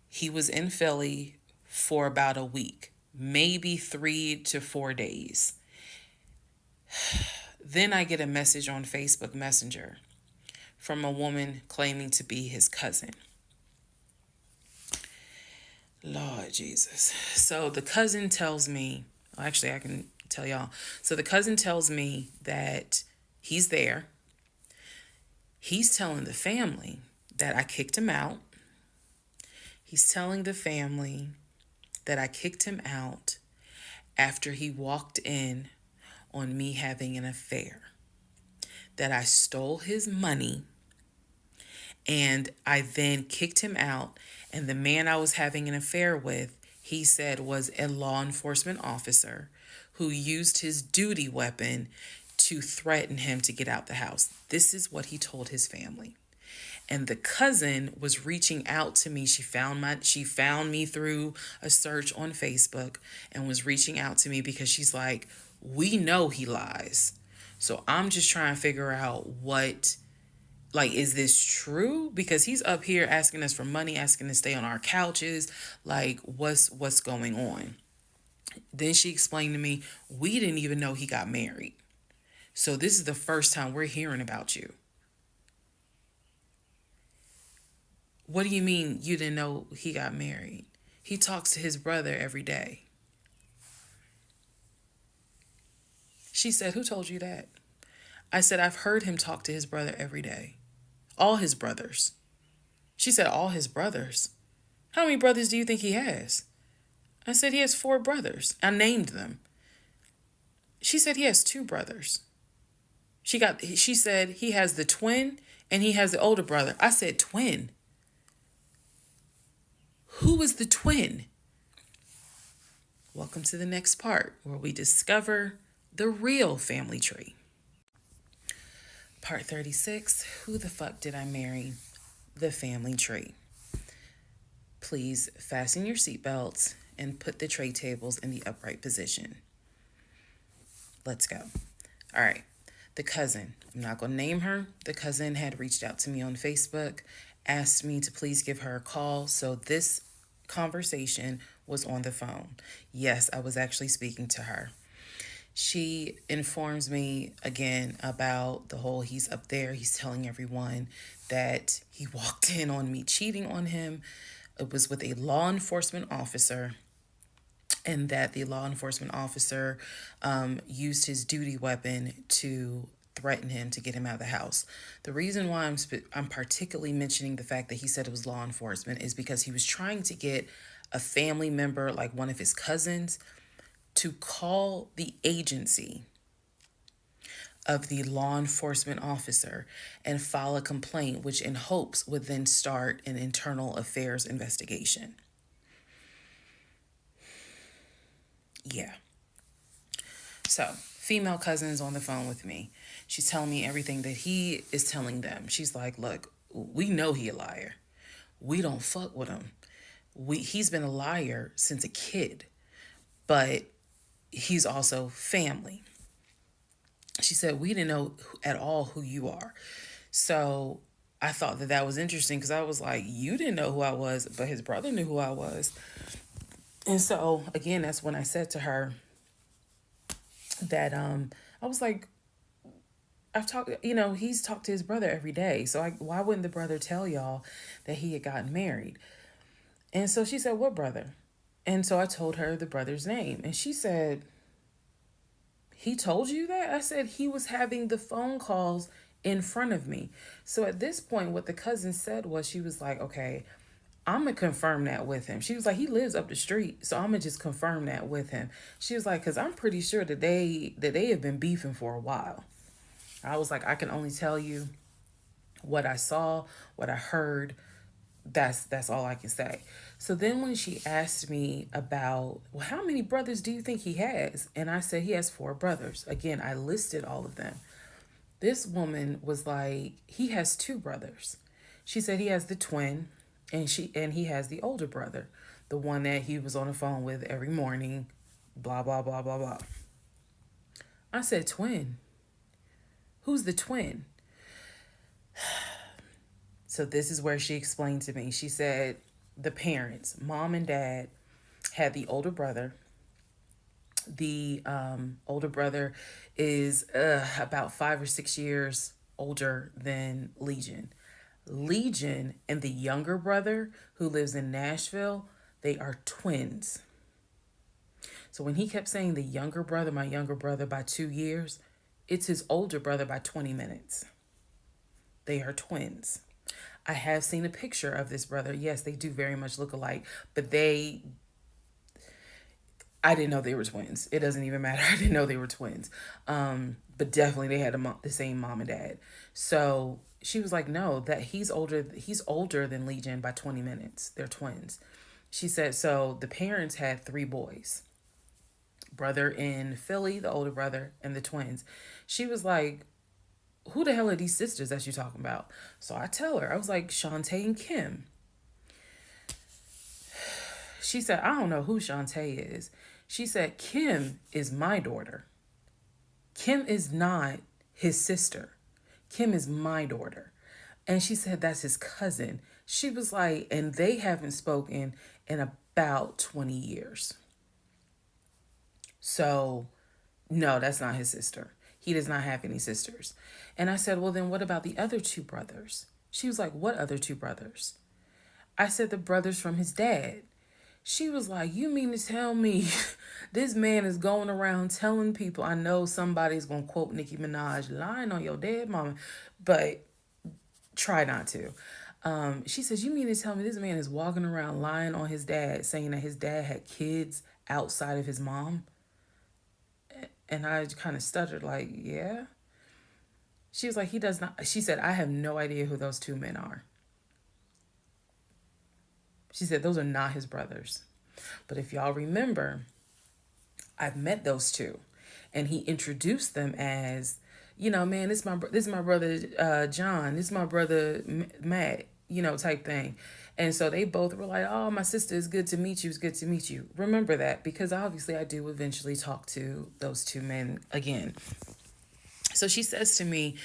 A: he was in Philly for about a week. maybe 3 to 4 days. Then I get a message on Facebook Messenger from a woman claiming to be his cousin. Lord Jesus. So the cousin tells me, actually, I can tell y'all. So the cousin tells me that he's there. He's telling the family that I kicked him out. He's telling the family that I kicked him out after he walked in on me having an affair, that I stole his money, and I then kicked him out. And the man I was having an affair with, he said, was a law enforcement officer who used his duty weapon to threaten him to get out the house. This is what he told his family. And the cousin was reaching out to me. She found me through a search on Facebook and was reaching out to me because she's like, we know he lies. So I'm just trying to figure out is this true? Because he's up here asking us for money, asking to stay on our couches. Like, what's going on? Then she explained to me, we didn't even know he got married. So this is the first time we're hearing about you. What do you mean you didn't know he got married? He talks to his brother every day. She said, who told you that? I said, I've heard him talk to his brother every day. All his brothers. She said, all his brothers? How many brothers do you think he has? I said, he has 4 brothers. I named them. She said, he has 2 brothers. She said, he has the twin and he has the older brother. I said, twin? Who is the twin? Welcome to the next part where we discover the real family tree. Part 36, who the fuck did I marry? The family tree. Please fasten your seatbelts and put the tray tables in the upright position. Let's go. All right. The cousin, I'm not going to name her. The cousin had reached out to me on Facebook, asked me to please give her a call. So this conversation was on the phone. Yes, I was actually speaking to her. She informs me again about the whole he's up there. He's telling everyone that he walked in on me cheating on him. It was with a law enforcement officer, and that the law enforcement officer used his duty weapon to threaten him to get him out of the house. The reason why I'm particularly mentioning the fact that he said it was law enforcement is because he was trying to get a family member, like one of his cousins, to call the agency of the law enforcement officer and file a complaint, which in hopes would then start an internal affairs investigation. Yeah. So, female cousin's on the phone with me. She's telling me everything that he is telling them. She's like, look, we know he a liar. We don't fuck with him. He's been a liar since a kid, but he's also family. She said, we didn't know at all who you are. So I thought that was interesting because I was like, you didn't know who I was, but his brother knew who I was. And so, again, that's when I said to her that I was like, he's talked to his brother every day. So why wouldn't the brother tell y'all that he had gotten married? And so she said, what brother? And so I told her the brother's name. And she said, he told you that? I said, he was having the phone calls in front of me. So at this point, what the cousin said was, she was like, okay, I'm going to confirm that with him. She was like, he lives up the street, so I'm going to just confirm that with him. She was like, because I'm pretty sure that they have been beefing for a while. I was like, I can only tell you what I saw, what I heard. That's all I can say. So then when she asked me about, well, how many brothers do you think he has? And I said, he has 4 brothers. Again, I listed all of them. This woman was like, he has 2 brothers. She said he has the twin, and he has the older brother, the one that he was on the phone with every morning, blah, blah, blah, blah, blah. I said, twin? Who's the twin? So this is where she explained to me. She said the parents, mom and dad, had the older brother, The older brother is about 5 or 6 years older than Legion. Legion and the younger brother who lives in Nashville, they are twins. So when he kept saying the younger brother, my younger brother by 2 years, it's his older brother by 20 minutes. They are twins. I have seen a picture of this brother. Yes, they do very much look alike, but I didn't know they were twins. It doesn't even matter. I didn't know they were twins. But definitely they had the same mom and dad. So she was like, no, that he's older. He's older than Legion by 20 minutes. They're twins. She said, so the parents had 3 boys, brother in Philly, the older brother, and the twins. She was like, who the hell are these sisters that you're talking about? So I tell her, I was like, Shantae and Kim. She said, I don't know who Shantae is. She said, Kim is my daughter. Kim is not his sister. Kim is my daughter. And she said, that's his cousin. She was like, and they haven't spoken in about 20 years. So, no, that's not his sister. He does not have any sisters. And I said, well, then what about the other 2 brothers? She was like, what other 2 brothers? I said, the brothers from his dad. She was like, you mean to tell me this man is going around telling people, I know somebody's going to quote Nicki Minaj, lying on your dead mama, but try not to. She says, you mean to tell me this man is walking around lying on his dad, saying that his dad had kids outside of his mom? And I kind of stuttered like, yeah. She was like, he does not. She said, I have no idea who those 2 men are. She said, those are not his brothers. But if y'all remember, I've met those 2. And he introduced them as, man, this is my brother John. This is my brother Matt, type thing. And so they both were like, oh, my sister, it's good to meet you. It's good to meet you. Remember that, because obviously I do eventually talk to those 2 men again. So she says to me,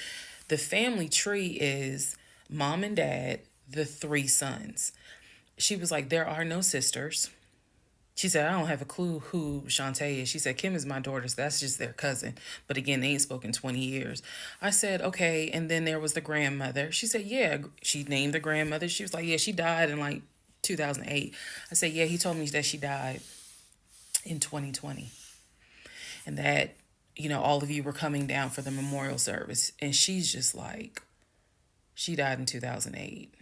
A: the family tree is mom and dad, the 3 sons. She was like, there are no sisters. She said, I don't have a clue who Shantae is. She said, Kim is my daughter, so that's just their cousin. But again, they ain't spoken 20 years. I said, okay. And then there was the grandmother. She said, yeah. She named the grandmother. She was like, yeah, she died in like 2008. I said, yeah, he told me that she died in 2020. And that, all of you were coming down for the memorial service. And she's just like, she died in 2008.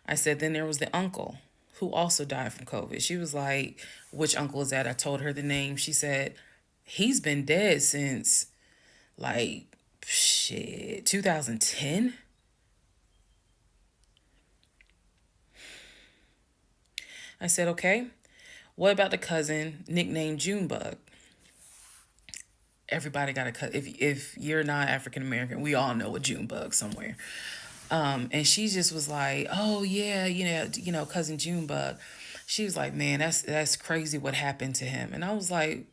A: I said, then there was the uncle who also died from COVID. She was like, which uncle is that? I told her the name. She said, he's been dead since 2010. I said, okay, what about the cousin nicknamed Junebug? Everybody got a cut. If you're not African American, we all know a Junebug somewhere. And she just was like, oh yeah, cousin Junebug. She was like, man, that's crazy what happened to him. And I was like,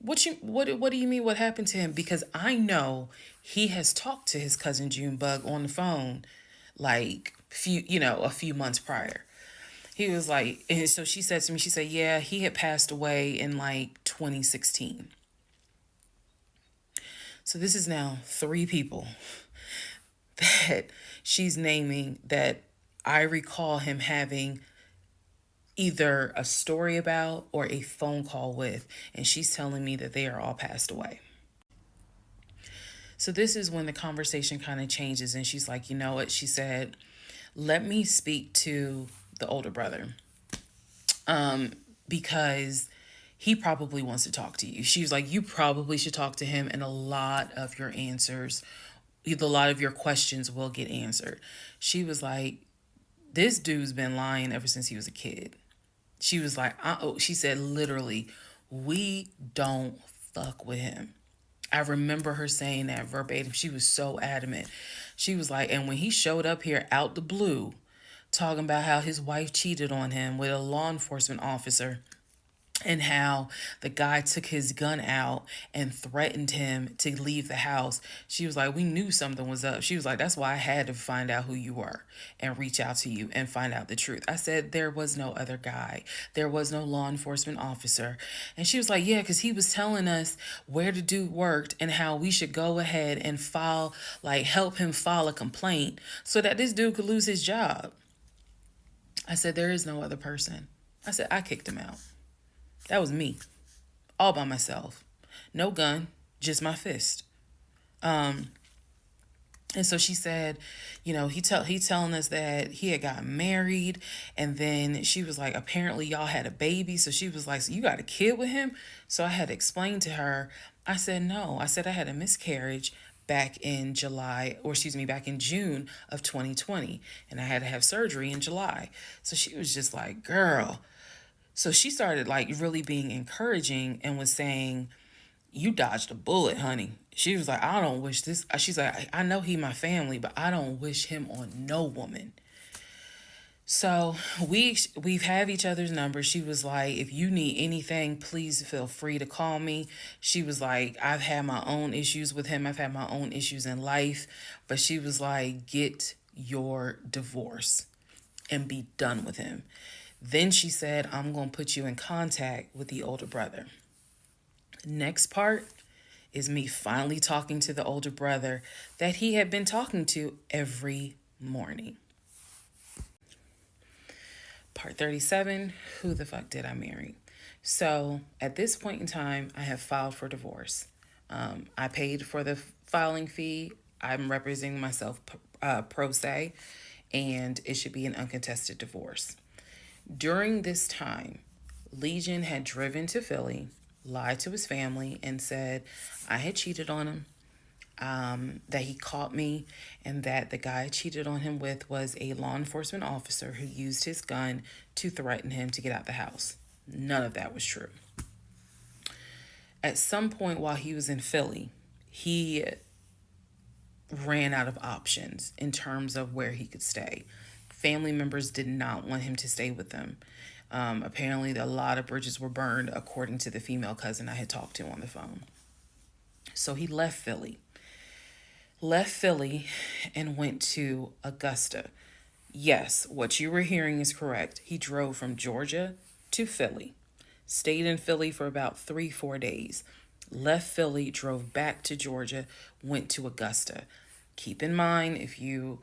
A: what do you mean what happened to him? Because I know he has talked to his cousin Junebug on the phone a few months prior. He was like, and so she said to me, she said, yeah, he had passed away in 2016. So this is now 3 people that she's naming that I recall him having either a story about or a phone call with, and she's telling me that they are all passed away. So this is when the conversation kind of changes, and she's like, you know what? She said, let me speak to the older brother, because he probably wants to talk to you. She was like, you probably should talk to him, and a lot of your questions will get answered. She was like, this dude's been lying ever since he was a kid. She was like, she said, literally, we don't fuck with him. I remember her saying that verbatim. She was so adamant. She was like, and when he showed up here out the blue, talking about how his wife cheated on him with a law enforcement officer, and how the guy took his gun out and threatened him to leave the house. She was like, we knew something was up. She was like, that's why I had to find out who you were and reach out to you and find out the truth. I said, there was no other guy. There was no law enforcement officer. And she was like, yeah, because he was telling us where the dude worked and how we should go ahead and file, like help him file a complaint so that this dude could lose his job. I said, there is no other person. I said, I kicked him out. That was me, all by myself. No gun, just my fist. And so she said, he telling us that he had gotten married, and then she was like, apparently y'all had a baby. So she was like, so you got a kid with him? So I had to explain to her. I said, no. I said I had a miscarriage back in back in June of 2020, and I had to have surgery in July. So she was just like, girl. So she started like really being encouraging and was saying, you dodged a bullet, honey. She was like, I don't wish this. She's like, I know he my family, but I don't wish him on no woman. So we've have each other's numbers. She was like, if you need anything, please feel free to call me. She was like, I've had my own issues with him. I've had my own issues in life. But she was like, get your divorce and be done with him. Then she said, I'm going to put you in contact with the older brother. Next part is me finally talking to the older brother that he had been talking to every morning. Part 37, who the fuck did I marry? So at this point in time, I have filed for divorce. I paid for the filing fee. I'm representing myself pro se, and it should be an uncontested divorce. During this time, Legion had driven to Philly, lied to his family, and said I had cheated on him, that he caught me, and that the guy I cheated on him with was a law enforcement officer who used his gun to threaten him to get out the house. None of that was true. At some point while he was in Philly, he ran out of options in terms of where he could stay. Family members did not want him to stay with them. Apparently, a lot of bridges were burned, according to the female cousin I had talked to on the phone. So he left Philly and went to Augusta. Yes, what you were hearing is correct. He drove from Georgia to Philly, stayed in Philly for about 3-4 days, left Philly, drove back to Georgia, went to Augusta. Keep in mind, if you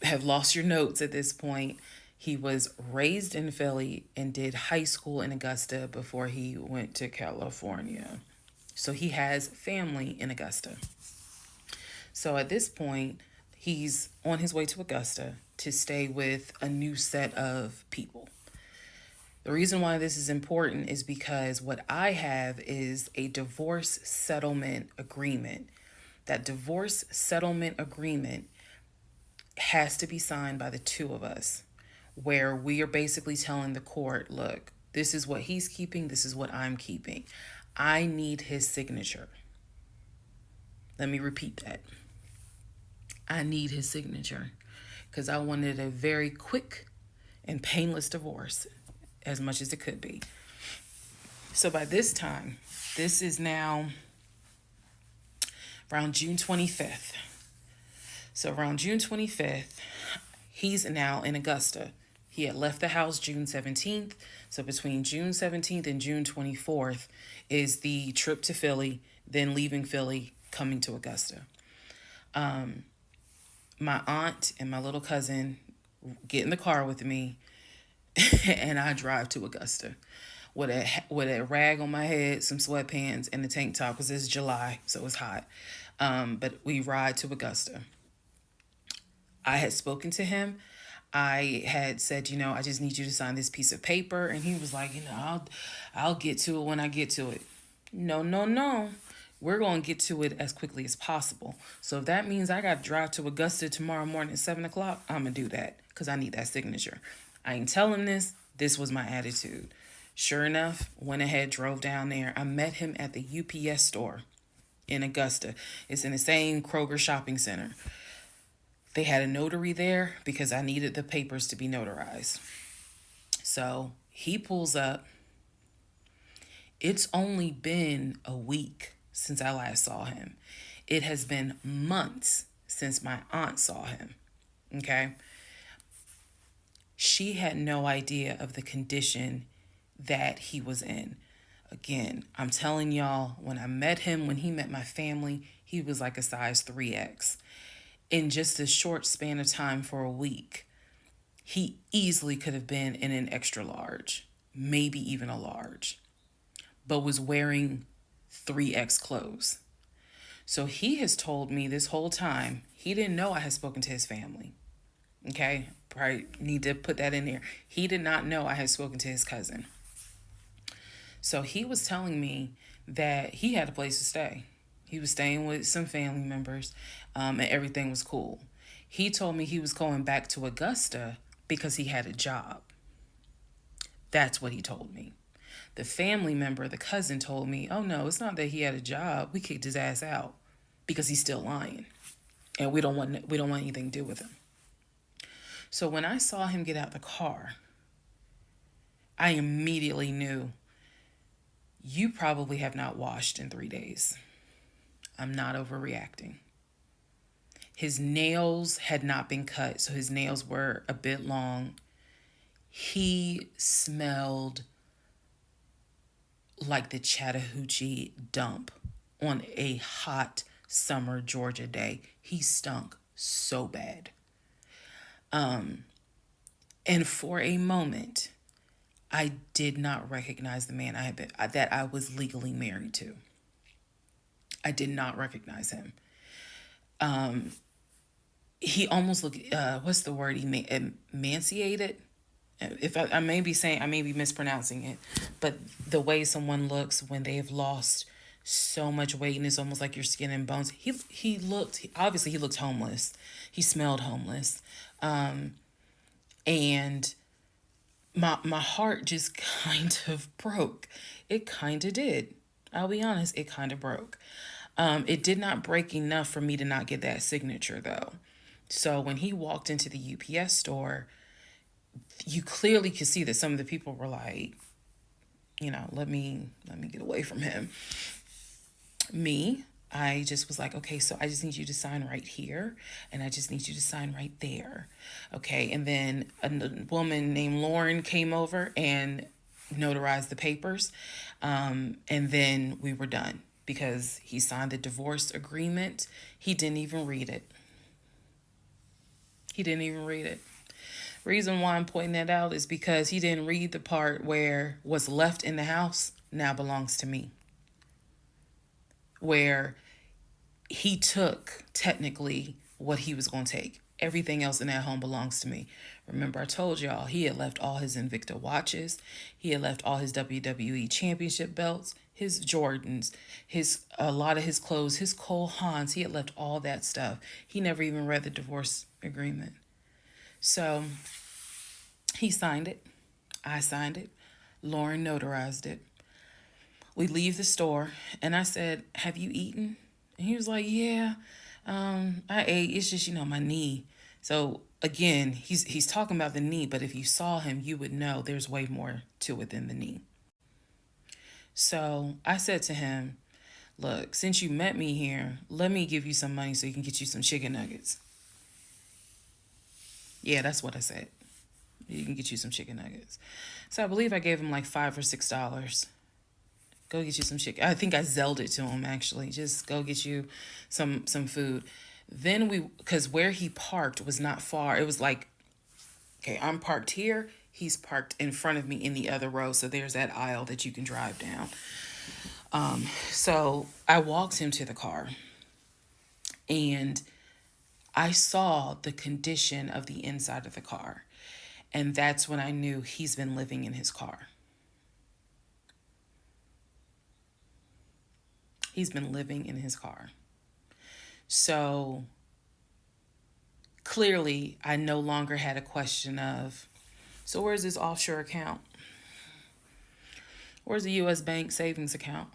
A: have lost your notes at this point, he was raised in Philly and did high school in Augusta before he went to California. So he has family in Augusta. So at this point, he's on his way to Augusta to stay with a new set of people. The reason why this is important is because what I have is a divorce settlement agreement. That divorce settlement agreement has to be signed by the two of us, where we are basically telling the court, look, this is what he's keeping, this is what I'm keeping. I need his signature. Let me repeat that. I need his signature because I wanted a very quick and painless divorce, as much as it could be. So by this time, this is now around June 25th. So around June 25th, he's now in Augusta. He had left the house June 17th. So between June 17th and June 24th is the trip to Philly, then leaving Philly, coming to Augusta. My aunt and my little cousin get in the car with me and I drive to Augusta with a rag on my head, some sweatpants, and a tank top because it's July, so it's hot. But we ride to Augusta. I had spoken to him. I had said, I just need you to sign this piece of paper. And he was like, I'll get to it when I get to it. No. We're going to get to it as quickly as possible. So if that means I got to drive to Augusta tomorrow morning at 7 o'clock, I'm going to do that because I need that signature. I ain't telling him this. This was my attitude. Sure enough, went ahead, drove down there. I met him at the UPS store in Augusta. It's in the same Kroger shopping center. They had a notary there because I needed the papers to be notarized. So he pulls up. It's only been a week since I last saw him. It has been months since my aunt saw him. Okay. She had no idea of the condition that he was in. Again, I'm telling y'all, when I met him, when he met my family, he was like a size 3X. In just a short span of time for a week, he easily could have been in an extra large, maybe even a large, but was wearing 3X clothes. So he has told me this whole time he didn't know I had spoken to his family. Okay, probably need to put that in there. He did not know I had spoken to his cousin. So he was telling me that he had a place to stay. He was staying with some family members, and everything was cool. He told me he was going back to Augusta because he had a job. That's what he told me. The family member, the cousin, told me, oh no, it's not that he had a job. We kicked his ass out because he's still lying. And we don't want anything to do with him. So when I saw him get out the car, I immediately knew, you probably have not washed in 3 days. I'm not overreacting. His nails had not been cut, so his nails were a bit long. He smelled like the Chattahoochee dump on a hot summer Georgia day. He stunk so bad. And for a moment, I did not recognize the man that I was legally married to. I did not recognize him. He almost looked, what's the word? Emaciated. If I may be mispronouncing it, but the way someone looks when they have lost so much weight and it's almost like your skin and bones. He looked homeless. He smelled homeless. And my heart just kind of broke. It kind of did. I'll be honest, it kind of broke. It did not break enough for me to not get that signature though. So when he walked into the UPS store, you clearly could see that some of the people were like, let me get away from him. Me, I just was like, okay, so I just need you to sign right here, and I just need you to sign right there. Okay, and then a woman named Lauren came over and notarized the papers, and then we were done because he signed the divorce agreement. He didn't even read it. Reason why I'm pointing that out is because he didn't read the part where what's left in the house now belongs to me. Where he took technically what he was going to take. Everything else in that home belongs to me. Remember, I told y'all he had left all his Invicta watches. He had left all his WWE championship belts, his Jordans, a lot of his clothes, his Cole Haans. He had left all that stuff. He never even read the divorce agreement. So he signed it. I signed it. Lauren notarized it. We leave the store and I said, have you eaten? And he was like, yeah, I ate. It's just, my knee. So again, he's talking about the knee, but if you saw him, you would know there's way more to it than the knee. So I said to him, look, since you met me here, let me give you some money so you can get you some chicken nuggets. Yeah, that's what I said. You can get you some chicken nuggets. So I believe I gave him like $5 or $6. Go get you some chicken. I think I Zelled it to him, actually. Just go get you some food. Then because where he parked was not far. It was like, okay, I'm parked here. He's parked in front of me in the other row. So there's that aisle that you can drive down. So I walked him to the car. And I saw the condition of the inside of the car. And that's when I knew he's been living in his car. He's been living in his car. So clearly, I no longer had a question of, so where's his offshore account? Where's the U.S. bank savings account?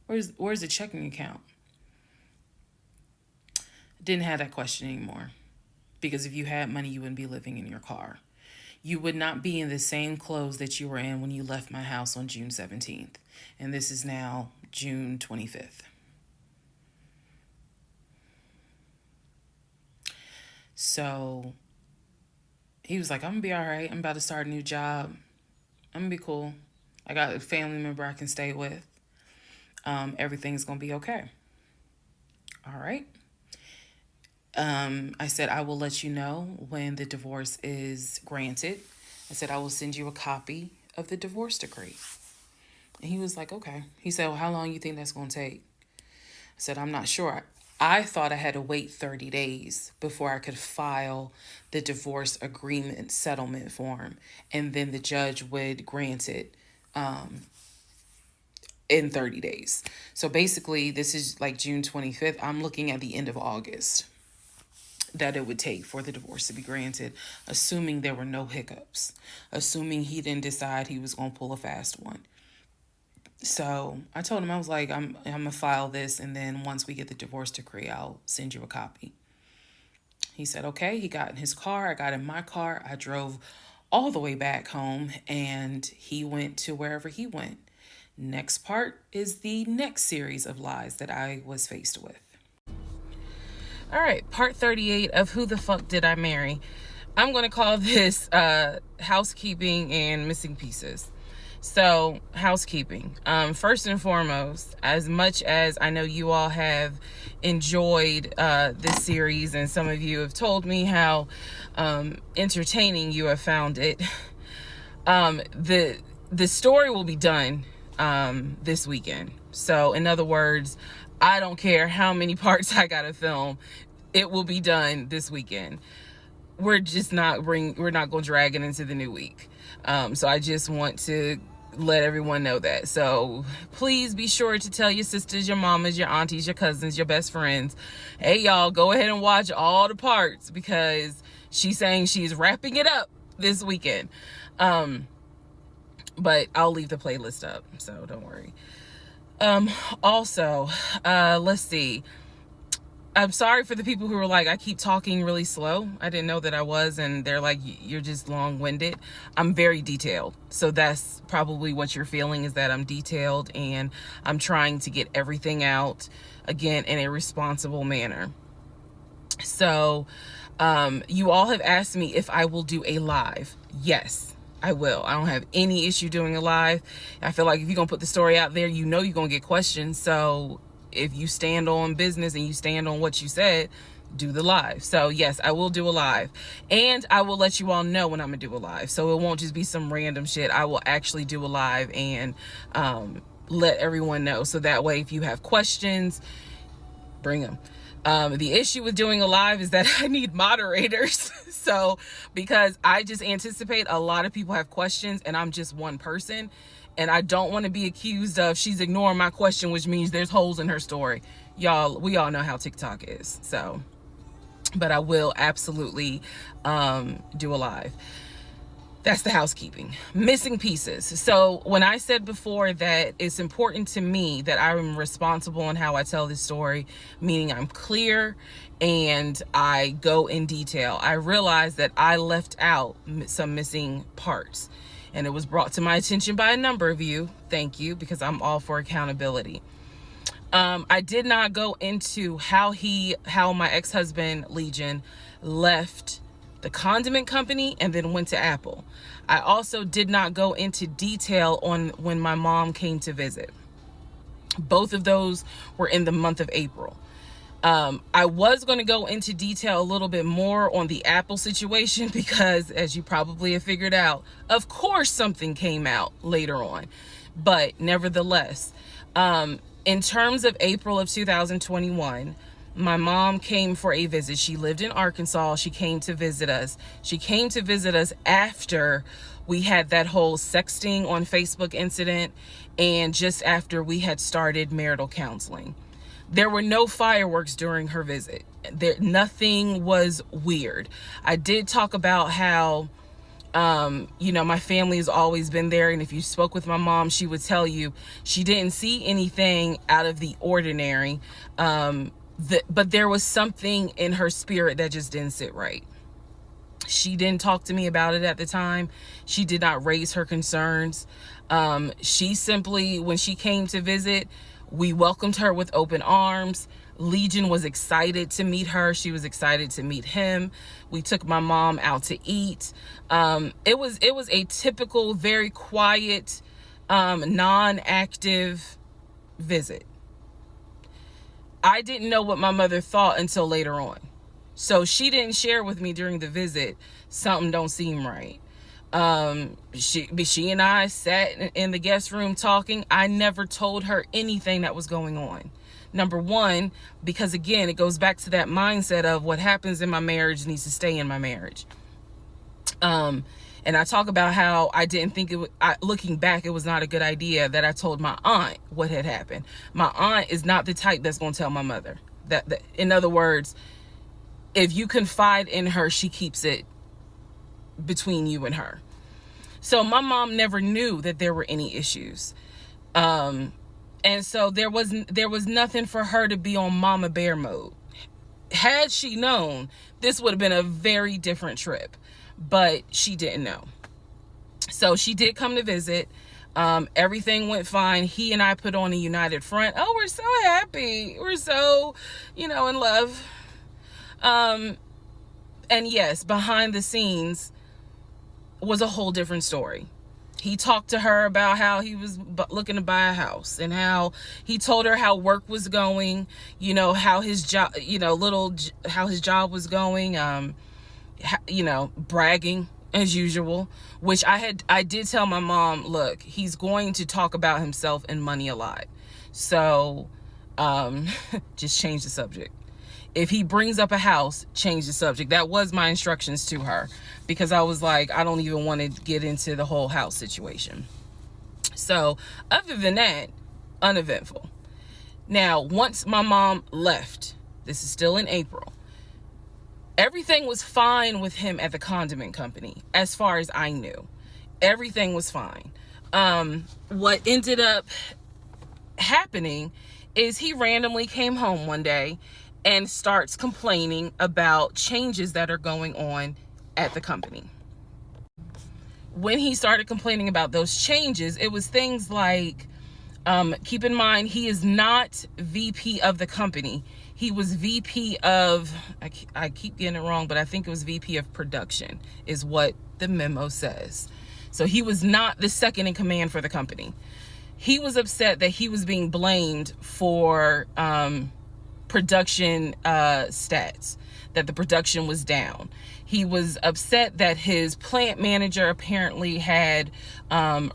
A: Where's the checking account? Didn't have that question anymore. Because if you had money, you wouldn't be living in your car. You would not be in the same clothes that you were in when you left my house on June 17th. And this is now June 25th. So he was like, I'm gonna be all right. I'm about to start a new job. I'm gonna be cool. I got a family member I can stay with. Everything's gonna be okay. All right. I said, I will let you know when the divorce is granted. I said, I will send you a copy of the divorce decree. And he was like, okay. He said, well, how long you think that's going to take? I said, I'm not sure. I thought I had to wait 30 days before I could file the divorce agreement settlement form. And then the judge would grant it in 30 days. So basically, this is like June 25th. I'm looking at the end of August that it would take for the divorce to be granted, assuming there were no hiccups, assuming he didn't decide he was going to pull a fast one. So I told him, I was like, I'm going to file this, and then once we get the divorce decree, I'll send you a copy. He said, okay. He got in his car. I got in my car. I drove all the way back home, and he went to wherever he went. Next part is the next series of lies that I was faced with. All right, part 38 of Who the Fuck Did I Marry? I'm going to call this housekeeping and missing pieces. So, housekeeping. First and foremost, as much as I know you all have enjoyed this series, and some of you have told me how entertaining you have found it, the story will be done this weekend. So, in other words, I don't care how many parts I gotta film. It will be done this weekend. We're not gonna drag it into the new week. So I just want to let everyone know that. So please be sure to tell your sisters, your mamas, your aunties, your cousins, your best friends, hey y'all, go ahead and watch all the parts, because she's saying she's wrapping it up this weekend. But I'll leave the playlist up, so don't worry. Also, let's see. I'm sorry for the people who were like, I keep talking really slow. I didn't know that I was, and they're like, you're just long-winded. I'm very detailed. So that's probably what you're feeling, is that I'm detailed and I'm trying to get everything out, again, in a responsible manner. So, you all have asked me if I will do a live. Yes, I will. I don't have any issue doing a live. I feel like if you're going to put the story out there, you know you're going to get questions. So if you stand on business and you stand on what you said, do the live. So yes, I will do a live, and I will let you all know when I'm gonna do a live. So it won't just be some random shit. I will actually do a live and let everyone know. So that way, if you have questions, bring them. The issue with doing a live is that I need moderators. So because I just anticipate a lot of people have questions and I'm just one person, and I don't want to be accused of she's ignoring my question, which means there's holes in her story. Y'all, we all know how TikTok is. So, but I will absolutely do a live. That's the housekeeping. Missing pieces. So when I said before that it's important to me that I'm responsible in how I tell this story, meaning I'm clear and I go in detail, I realized that I left out some missing parts. And it was brought to my attention by a number of you. Thank you, because I'm all for accountability. I did not go into how my ex-husband, Legion, left the condiment company and then went to Apple. I also did not go into detail on when my mom came to visit. Both of those were in the month of April. I was going to go into detail a little bit more on the Apple situation because, as you probably have figured out, of course something came out later on. But nevertheless, in terms of April of 2021, my mom came for a visit. She lived in Arkansas. She came to visit us. She came to visit us after we had that whole sexting on Facebook incident, and just after we had started marital counseling. There were no fireworks during her visit. Nothing was weird. I did talk about how, my family has always been there. And if you spoke with my mom, she would tell you she didn't see anything out of the ordinary. But there was something in her spirit that just didn't sit right. She didn't talk to me about it at the time. She did not raise her concerns. She simply, when she came to visit, we welcomed her with open arms. Legion was excited to meet her. She was excited to meet him. We took my mom out to eat. It was a typical, very quiet, non-active visit. I didn't know what my mother thought until later on. So she didn't share with me during the visit, something don't seem right. She and I sat in the guest room talking. I never told her anything that was going on. Number one, because again, it goes back to that mindset of what happens in my marriage needs to stay in my marriage. And I talk about how I didn't think looking back, it was not a good idea that I told my aunt what had happened. My aunt is not the type that's going to tell my mother. That in other words, if you confide in her, she keeps it between you and her. So my mom never knew that there were any issues. And so there was nothing for her to be on mama bear mode. Had she known, this would have been a very different trip, but she didn't know. So she did come to visit. Everything went fine. He and I put on a united front. Oh, we're so happy. We're so, in love. And yes, behind the scenes was a whole different story. He talked to her about how he was looking to buy a house and how he told her how work was going, how his job, how his job was going, bragging as usual, which I did tell my mom, look, he's going to talk about himself and money a lot. So, just change the subject. If he brings up a house, change the subject. That was my instructions to her, because I was like, I don't even want to get into the whole house situation. So other than that, uneventful. Now, once my mom left, this is still in April, everything was fine with him at the condiment company. As far as I knew, everything was fine. What ended up happening is he randomly came home one day and starts complaining about changes that are going on at the company. When he started complaining about those changes, it was things like, keep in mind, he is not VP of the company. He was VP of, I keep getting it wrong, but I think it was VP of production is what the memo says. So he was not the second in command for the company. He was upset that he was being blamed for, production stats, that the production was down. He was upset that his plant manager apparently had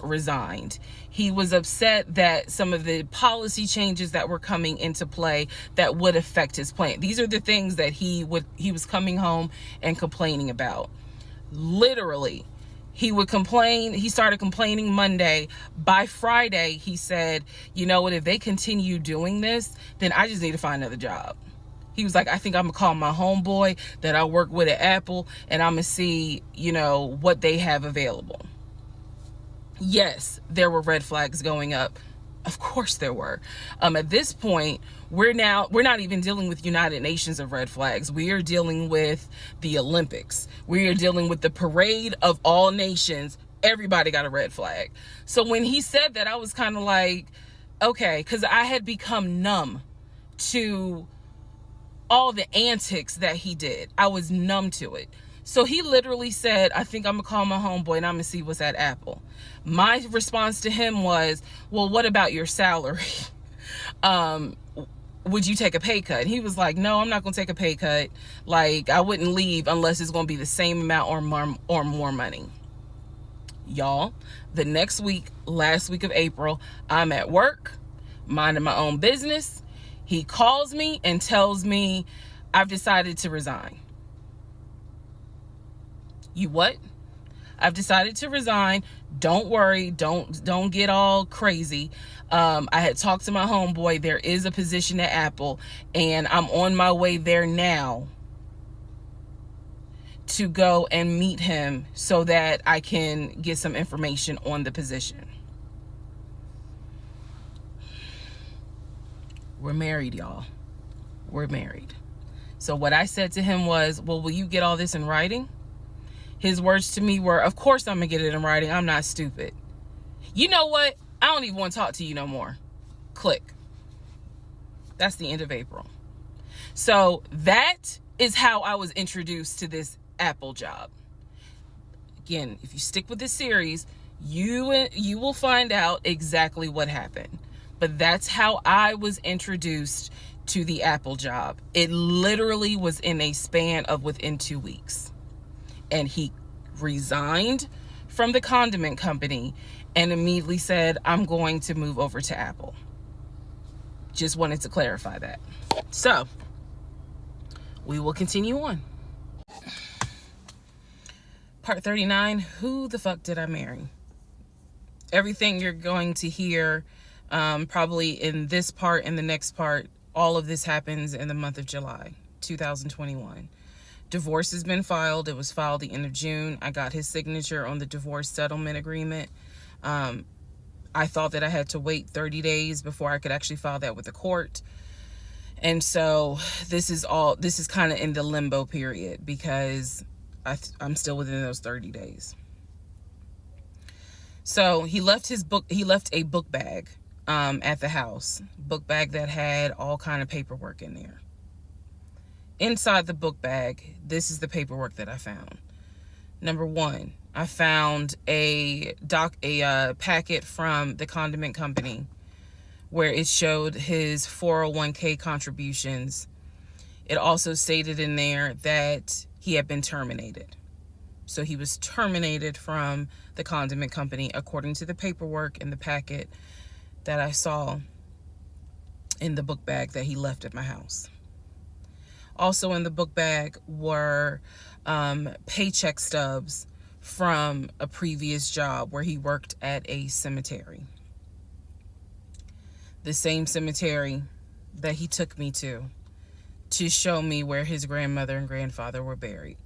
A: resigned. He was upset that some of the policy changes that were coming into play that would affect his plant. These are the things that he was coming home and complaining about. Literally, he would complain. He started complaining Monday. By Friday, he said, you know what, if they continue doing this, then I just need to find another job. He was like, I think I'm gonna call my homeboy that I work with at Apple and I'm gonna see, what they have available. Yes, there were red flags going up. Of course there were. At this point, we're not even dealing with United Nations of red flags. We are dealing with the Olympics. We are dealing with the parade of all nations. Everybody got a red flag. So when he said that, I was kind of like, okay, because I had become numb to all the antics that he did. I was numb to it. So he literally said, I think I'm gonna call my homeboy and I'm gonna see what's at Apple. My response to him was, well, what about your salary? Would you take a pay cut? And he was like, no, I'm not gonna take a pay cut. Like, I wouldn't leave unless it's gonna be the same amount or more money. Y'all, the next week, last week of April, I'm at work, minding my own business. He calls me and tells me, I've decided to resign. You what? I've decided to resign. Don't worry. Don't get all crazy. I had talked to my homeboy. There is a position at Apple and I'm on my way there now to go and meet him so that I can get some information on the position. We're married, y'all. We're married. So what I said to him was, well, will you get all this in writing? His words to me were, of course I'm gonna get it in writing. I'm not stupid. You know what? I don't even want to talk to you no more. Click. That's the end of April. So that is how I was introduced to this Apple job. Again, if you stick with this series, you will find out exactly what happened. But that's how I was introduced to the Apple job. It literally was in a span of within 2 weeks. And he resigned from the condiment company and immediately said, I'm going to move over to Apple. Just wanted to clarify that. So, we will continue on. Part 39, who the fuck did I marry? Everything you're going to hear, probably in this part and the next part, all of this happens in the month of July, 2021. Divorce has been filed. It was filed the end of June. I got his signature on the divorce settlement agreement. I thought that I had to wait 30 days before I could actually file that with the court. And so this is kind of in the limbo period because I'm still within those 30 days. So he left a book bag at the house. Book bag that had all kind of paperwork in there. Inside the book bag, this is the paperwork that I found. Number one, I found a packet from the condiment company where it showed his 401k contributions. It also stated in there that he had been terminated. So he was terminated from the condiment company according to the paperwork in the packet that I saw in the book bag that he left at my house. Also in the book bag were paycheck stubs from a previous job where he worked at a cemetery. The same cemetery that he took me to show me where his grandmother and grandfather were buried.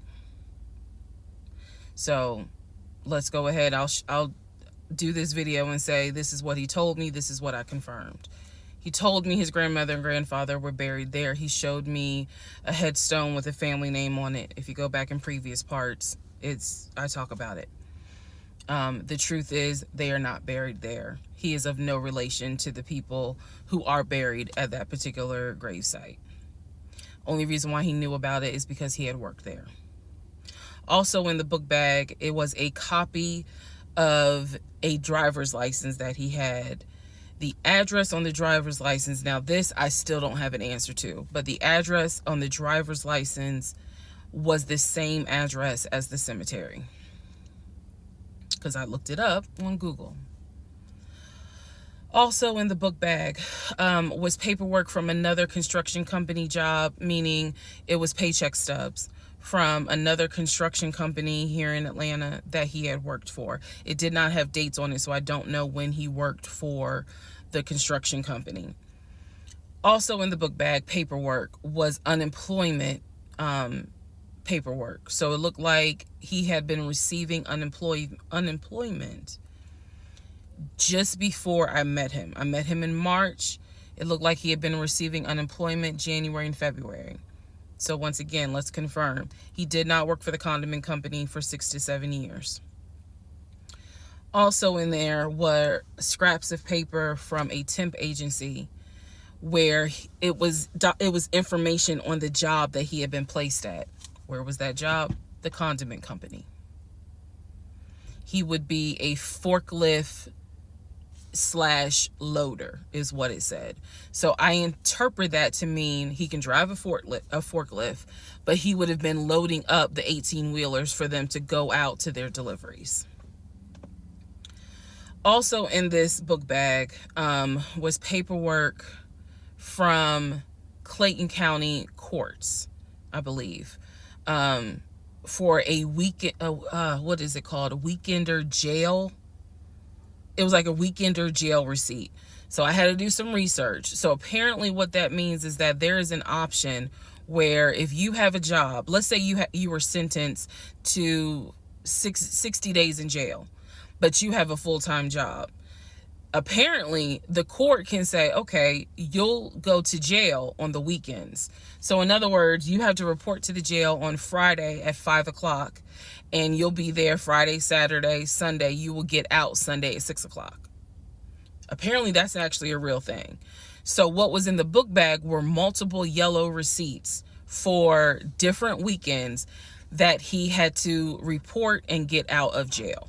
A: So let's go ahead. I'll do this video and say this is what he told me. This is what I confirmed. He told me his grandmother and grandfather were buried there. He showed me a headstone with a family name on it. If you go back in previous parts, I talk about it. The truth is they are not buried there. He is of no relation to the people who are buried at that particular gravesite. Only reason why he knew about it is because he had worked there. Also in the book bag, it was a copy of a driver's license that he had. The address on the driver's license, now this I still don't have an answer to, but the address on the driver's license was the same address as the cemetery. Because I looked it up on Google. Also in the book bag was paperwork from another construction company job, meaning it was paycheck stubs from another construction company here in Atlanta that he had worked for. It did not have dates on it, so I don't know when he worked for the construction company. Also in the book bag paperwork was unemployment paperwork. So it looked like he had been receiving unemployment just before I met him. I met him in March. It looked like he had been receiving unemployment January and February. So once again, let's confirm. He did not work for the condiment company for 6 to 7 years. Also in there were scraps of paper from a temp agency where it was information on the job that he had been placed at. Where was that job? The condiment company. He would be a forklift / loader is what it said. So I interpret that to mean he can drive a forklift, but he would have been loading up the 18-wheelers for them to go out to their deliveries. Also in this book bag was paperwork from Clayton County courts, I believe, for a weekend, what is it called? A weekender jail. It was like a weekender jail receipt. So I had to do some research. So apparently what that means is that there is an option where if you have a job, let's say you were sentenced to 60 days in jail, but you have a full-time job. apparently the court can say, okay, you'll go to jail on the weekends. So in other words, you have to report to the jail on Friday at 5 o'clock, and you'll be there Friday, Saturday, Sunday. You will get out Sunday at 6 o'clock. Apparently that's actually a real thing. So what was in the book bag were multiple yellow receipts for different weekends that he had to report and get out of jail.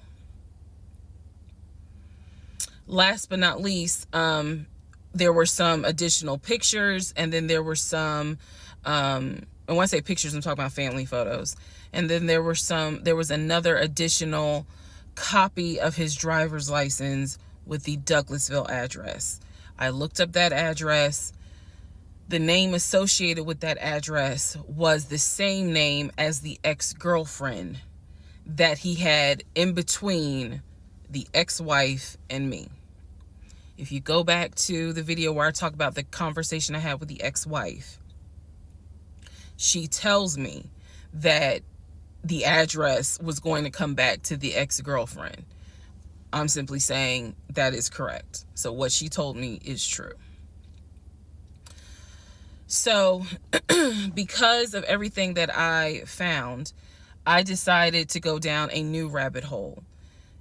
A: Last but not least, there were some additional pictures, and then there were some, and when I say pictures, I'm talking about family photos. And then there was another additional copy of his driver's license with the Douglasville address. I looked up that address. The name associated with that address was the same name as the ex-girlfriend that he had in between the ex-wife and me. If you go back to the video where I talk about the conversation I had with the ex-wife, she tells me that the address was going to come back to the ex-girlfriend. I'm simply saying that is correct. So what she told me is true. So because of everything that I found, I decided to go down a new rabbit hole.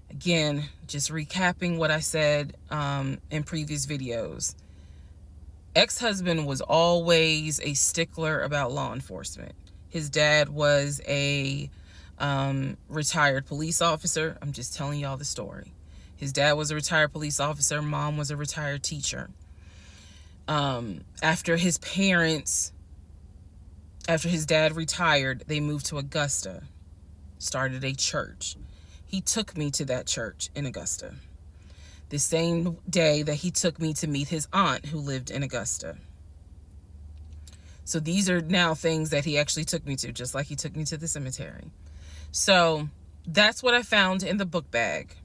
A: Again, just recapping what I said in previous videos. Ex-husband was always a stickler about law enforcement. His dad was a retired police officer. I'm just telling y'all the story. His dad was a retired police officer. Mom was a retired teacher. After his dad retired, they moved to Augusta, started a church. He took me to that church in Augusta, the same day that he took me to meet his aunt who lived in Augusta. So these are now things that he actually took me to, just like he took me to the cemetery. So that's what I found in the book bag.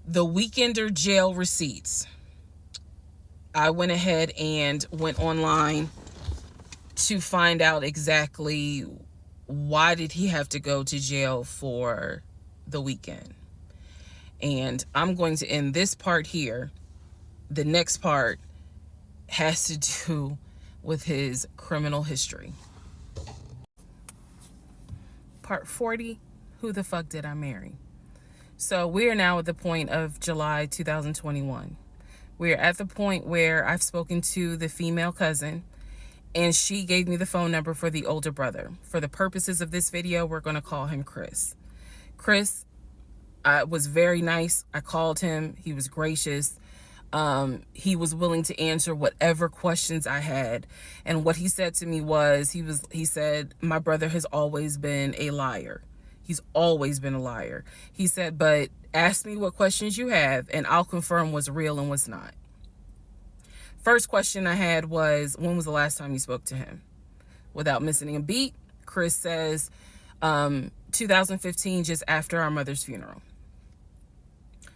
A: The weekender jail receipts. I went ahead and went online to find out exactly why did he have to go to jail for the weekend. And I'm going to end this part here. The next part has to do with his criminal history. Part 40, who the fuck did I marry? So we are now at the point of July 2021. We're at the point where I've spoken to the female cousin, and she gave me the phone number for the older brother. For the purposes of this video, we're going to call him Chris. Chris was very nice. I called him. He was gracious. He was willing to answer whatever questions I had. And what he said to me was, he said, my brother has always been a liar. He's always been a liar. He said, but ask me what questions you have and I'll confirm what's real and what's not. First question I had was, when was the last time you spoke to him? Without missing a beat, Chris says, 2015, just after our mother's funeral.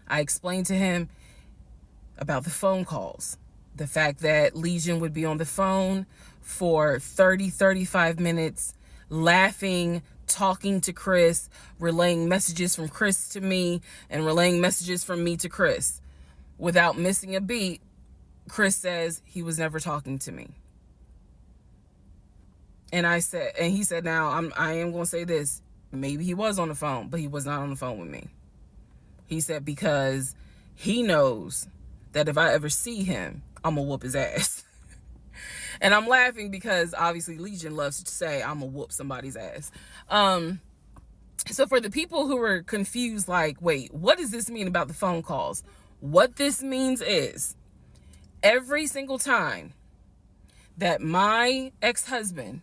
A: I explained to him about the phone calls, the fact that Legion would be on the phone for 35 minutes, laughing, talking to Chris, relaying messages from Chris to me, and relaying messages from me to Chris. Without missing a beat, Chris says he was never talking to me. And he said, now I am going to say this. Maybe he was on the phone, but he was not on the phone with me. He said, because he knows that if I ever see him, I'm going to whoop his ass. And I'm laughing because obviously Legion loves to say I'm going to whoop somebody's ass. So for the people who are confused, like, wait, what does this mean about the phone calls? What this means is every single time that my ex-husband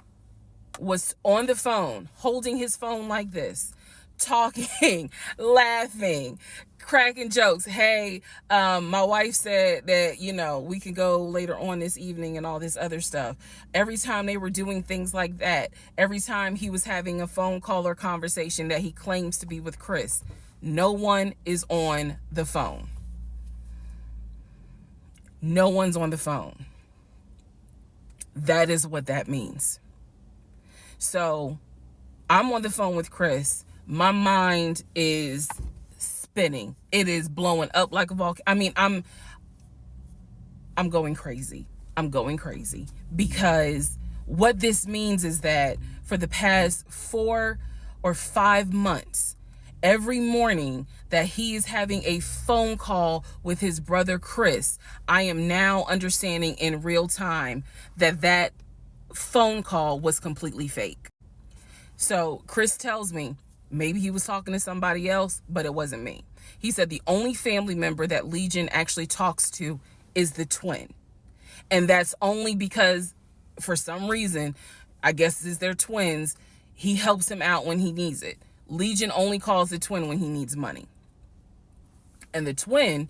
A: was on the phone, holding his phone like this, talking, laughing, cracking jokes. Hey, my wife said that, we can go later on this evening and all this other stuff. Every time they were doing things like that, every time he was having a phone call or conversation that he claims to be with Chris, no one is on the phone. No one's on the phone. That is what that means. So I'm on the phone with Chris. My mind is spinning. It is blowing up like a volcano. I mean, I'm going crazy. I'm going crazy because what this means is that for the past 4 or 5 months, every morning that he is having a phone call with his brother Chris, I am now understanding in real time that that phone call was completely fake. So Chris tells me maybe he was talking to somebody else, but it wasn't me. He said the only family member that Legion actually talks to is the twin. And that's only because for some reason, I guess it's their twins, he helps him out when he needs it. Legion only calls the twin when he needs money. And the twin,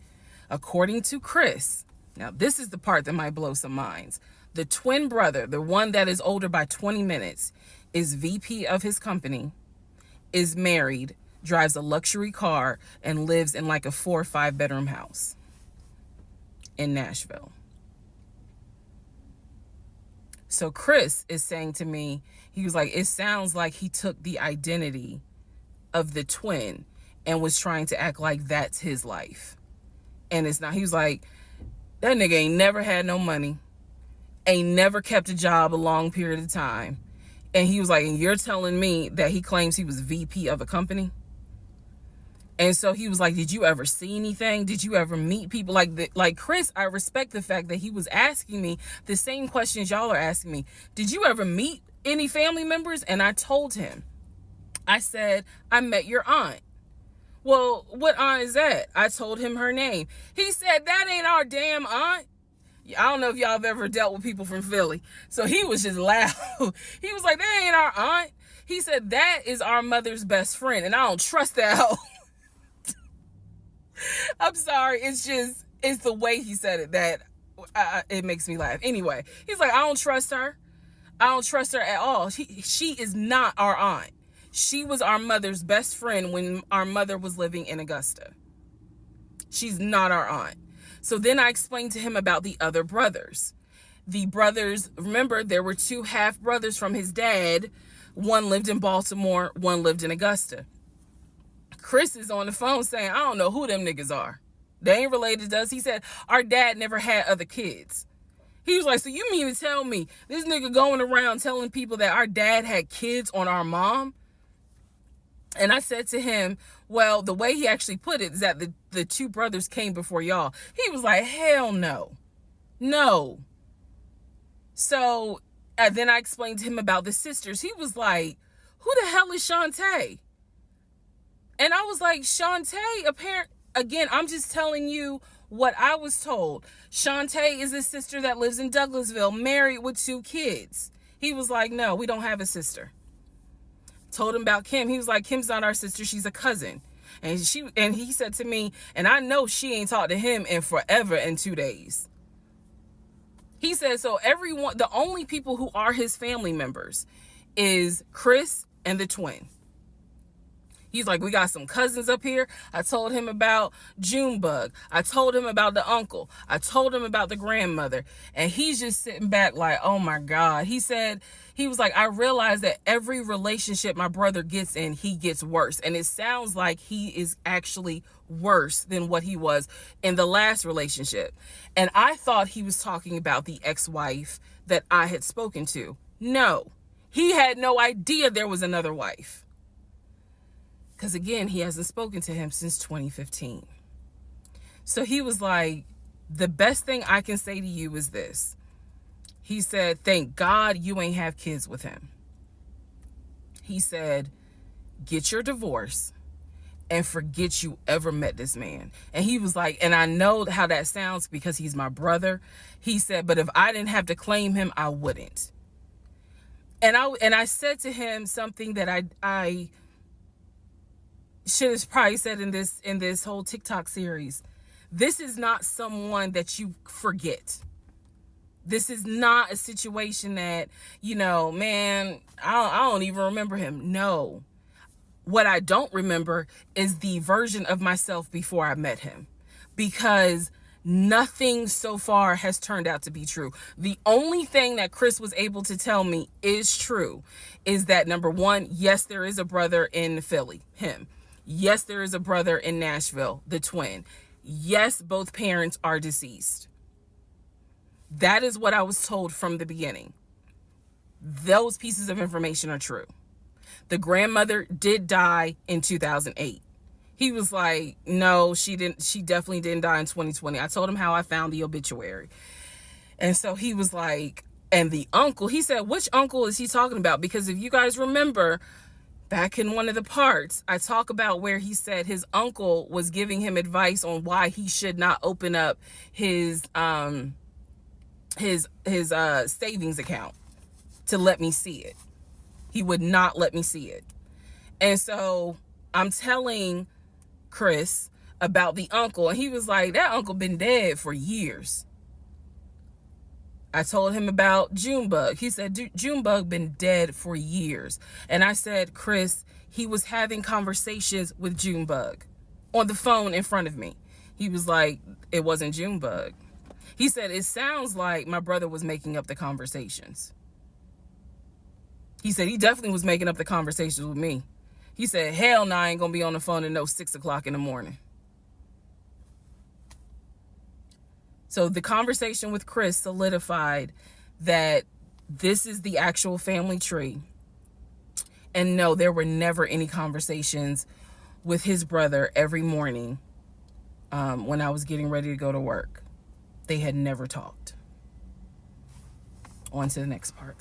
A: according to Chris, now this is the part that might blow some minds. The twin brother, the one that is older by 20 minutes, is VP of his company, is married, drives a luxury car, and lives in like a 4 or 5 bedroom house in Nashville. So Chris is saying to me, he was like, it sounds like he took the identity of the twin and was trying to act like that's his life. And it's not. He was like, that nigga ain't never had no money, ain't never kept a job a long period of time. And he was like, and you're telling me that he claims he was VP of a company? And so he was like, did you ever see anything? Did you ever meet people like Chris? I respect the fact that he was asking me the same questions y'all are asking me. Did you ever meet any family members? And I told him, I said, I met your aunt. Well, what aunt is that? I told him her name. He said, that ain't our damn aunt. I don't know if y'all have ever dealt with people from Philly. So he was just loud. He was like, that ain't our aunt. He said, that is our mother's best friend. And I don't trust that hoe. I'm sorry. It's the way he said it that it makes me laugh. Anyway, he's like, I don't trust her. I don't trust her at all. She is not our aunt. She was our mother's best friend when our mother was living in Augusta. She's not our aunt. So then I explained to him about the other brothers. The brothers, remember, there were 2 half brothers from his dad. One lived in Baltimore, one lived in Augusta. Chris is on the phone saying, I don't know who them niggas are. They ain't related to us. He said, our dad never had other kids. He was like, so you mean to tell me this nigga going around telling people that our dad had kids on our mom? And I said to him, well, the way he actually put it is that the 2 brothers came before y'all. He was like, hell no. No. So then I explained to him about the sisters. He was like, who the hell is Shantae? And I was like, Shantae, again, I'm just telling you what I was told. Shantae is a sister that lives in Douglasville, married with 2 kids. He was like, no, we don't have a sister. Told him about Kim. He was like, Kim's not our sister. She's a cousin. And he said to me, and I know she ain't talked to him in forever in 2 days. He said, so everyone, the only people who are his family members is Chris and the twin. He's like, we got some cousins up here. I told him about Junebug. I told him about the uncle. I told him about the grandmother. And he's just sitting back like, oh my God. He said, he was like, I realize that every relationship my brother gets in, he gets worse. And it sounds like he is actually worse than what he was in the last relationship. And I thought he was talking about the ex-wife that I had spoken to. No, he had no idea there was another wife. Because again, he hasn't spoken to him since 2015. So he was like, the best thing I can say to you is this. He said, thank God you ain't have kids with him. He said, get your divorce and forget you ever met this man. And he was like, and I know how that sounds because he's my brother. He said, but if I didn't have to claim him, I wouldn't. And I said to him something that I should have probably said in this whole TikTok series. This is not someone that you forget. This is not a situation that, man, I don't even remember him. No. What I don't remember is the version of myself before I met him, because nothing so far has turned out to be true. The only thing that Chris was able to tell me is true is that, number one, yes, there is a brother in Philly, him. Yes, there is a brother in Nashville, the twin. Yes, both parents are deceased. That is what I was told from the beginning. Those pieces of information are true. The grandmother did die in 2008. He was like, no, she didn't. She definitely didn't die in 2020. I told him how I found the obituary. And so he was like, and the uncle, he said, which uncle is he talking about? Because if you guys remember, back in one of the parts, I talk about where he said his uncle was giving him advice on why he should not open up his savings account to let me see it. He would not let me see it. And so I'm telling Chris about the uncle, and he was like, that uncle been dead for years. I told him about Junebug. He said, Junebug been dead for years. And I said, Chris, he was having conversations with Junebug on the phone in front of me. He was like, it wasn't Junebug. He said, it sounds like my brother was making up the conversations. He said, he definitely was making up the conversations with me. He said, hell no, I ain't gonna be on the phone at no 6 o'clock in the morning. So the conversation with Chris solidified that this is the actual family tree. And no, there were never any conversations with his brother every morning when I was getting ready to go to work. They had never talked. On to the next part.